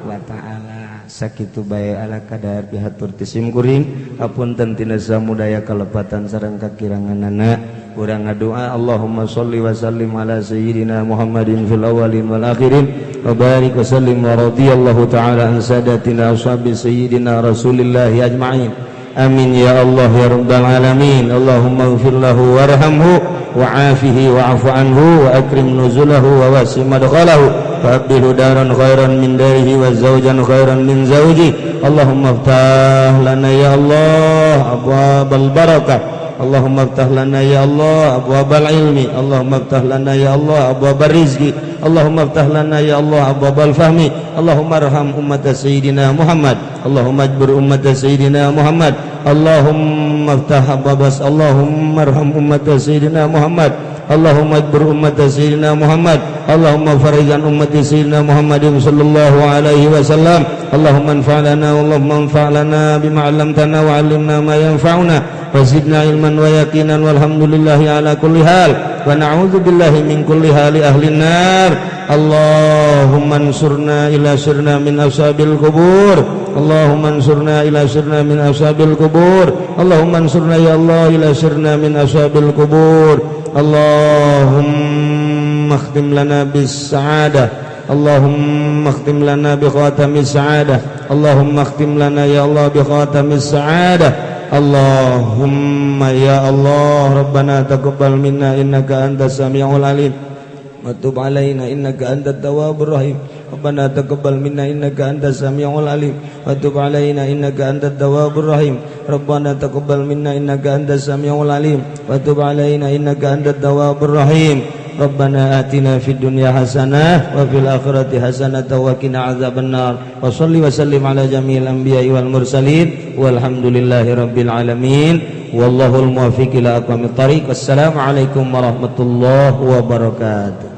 wa taala. Sakitu bae ala kadar bihatur tisim kuring apunten tina samudaya kalepatan sareng kakiranganana. Urang ngadoa Allahumma sholli wa sallim ala sayyidina Muhammadin fil awwalin wal akhirin wa barik wa sallim wa radiyallahu ta'ala an sadatina ashabi sayyidina Rasulillah ajma'in. Amin ya Allah ya rabbal alamin. Allahumma ighfir lahu warhamhu wa'afihi wa'fu anhu wa akrim nuzulahu wa wasi' madkhalahu wa abdilhu daran khairan min darihi wa zawjan khairan min zawji. Allahumma iftah lana ya Allah abwabal barakah. Allahumma iftah lana ya Allah abwabal ilmi. Allahumma iftah lana ya Allah abwabal rizqi. Allahumma iftah lana ya Allah abwabal fahmi. Allahumma arham ummat sayyidina Muhammad. Allahumma ajbur ummat sayyidina Muhammad. Allahumma iftah abwabas. Allahumma arham ummat sayyidina Muhammad. Allahumma ajbur ummat sayyidina Muhammad. Allahumma farijan ummat sayyidina Muhammadin sallallahu alaihi wasallam. Allahumma anfa'lana Allahumma anfa'lana bima 'allamtana wa 'allimna ma yanfa'una wa zidna ilman wa yaqinan walhamdulillahi ala kulli hal wa na'udzu billahi min kulli hali ahli nar. Allahumma ansurna ila sirna min ashabil qubur. Allahumma ansurna ila sirna min ashabil qubur. Allahumma ansurna ya Allah ila sirna min ashabil qubur. Allahumma akhtim lana bis sa'adah. Allahumma akhtim lana bi khatamis sa'adah. Allahumma akhtim lana ya Allah bi khatamis sa'adah. Allahumma ya Allah Rabbana taqabbal minna innaka antas samiul alim wa tub alaina innaka antat tawwabur rahim. Rabbana taqabbal minna innaka antas samiul alim wa tub alaina innaka antat tawwabur rahim. Rabbana taqabbal minna innaka antas samiul alim wa tub alaina innaka antat tawwabur rahim. Rabbana atina fid dunya hasanah wa fil akhirati hasanah wa qina adzabannar. Wa shalli wa sallim ala jami'il anbiya'i wal mursalin walhamdulillahi rabbil alamin. Wallahul muwaffiq ila aqwamit thariq. Wassalamu alaikum warahmatullahi wabarakatuh.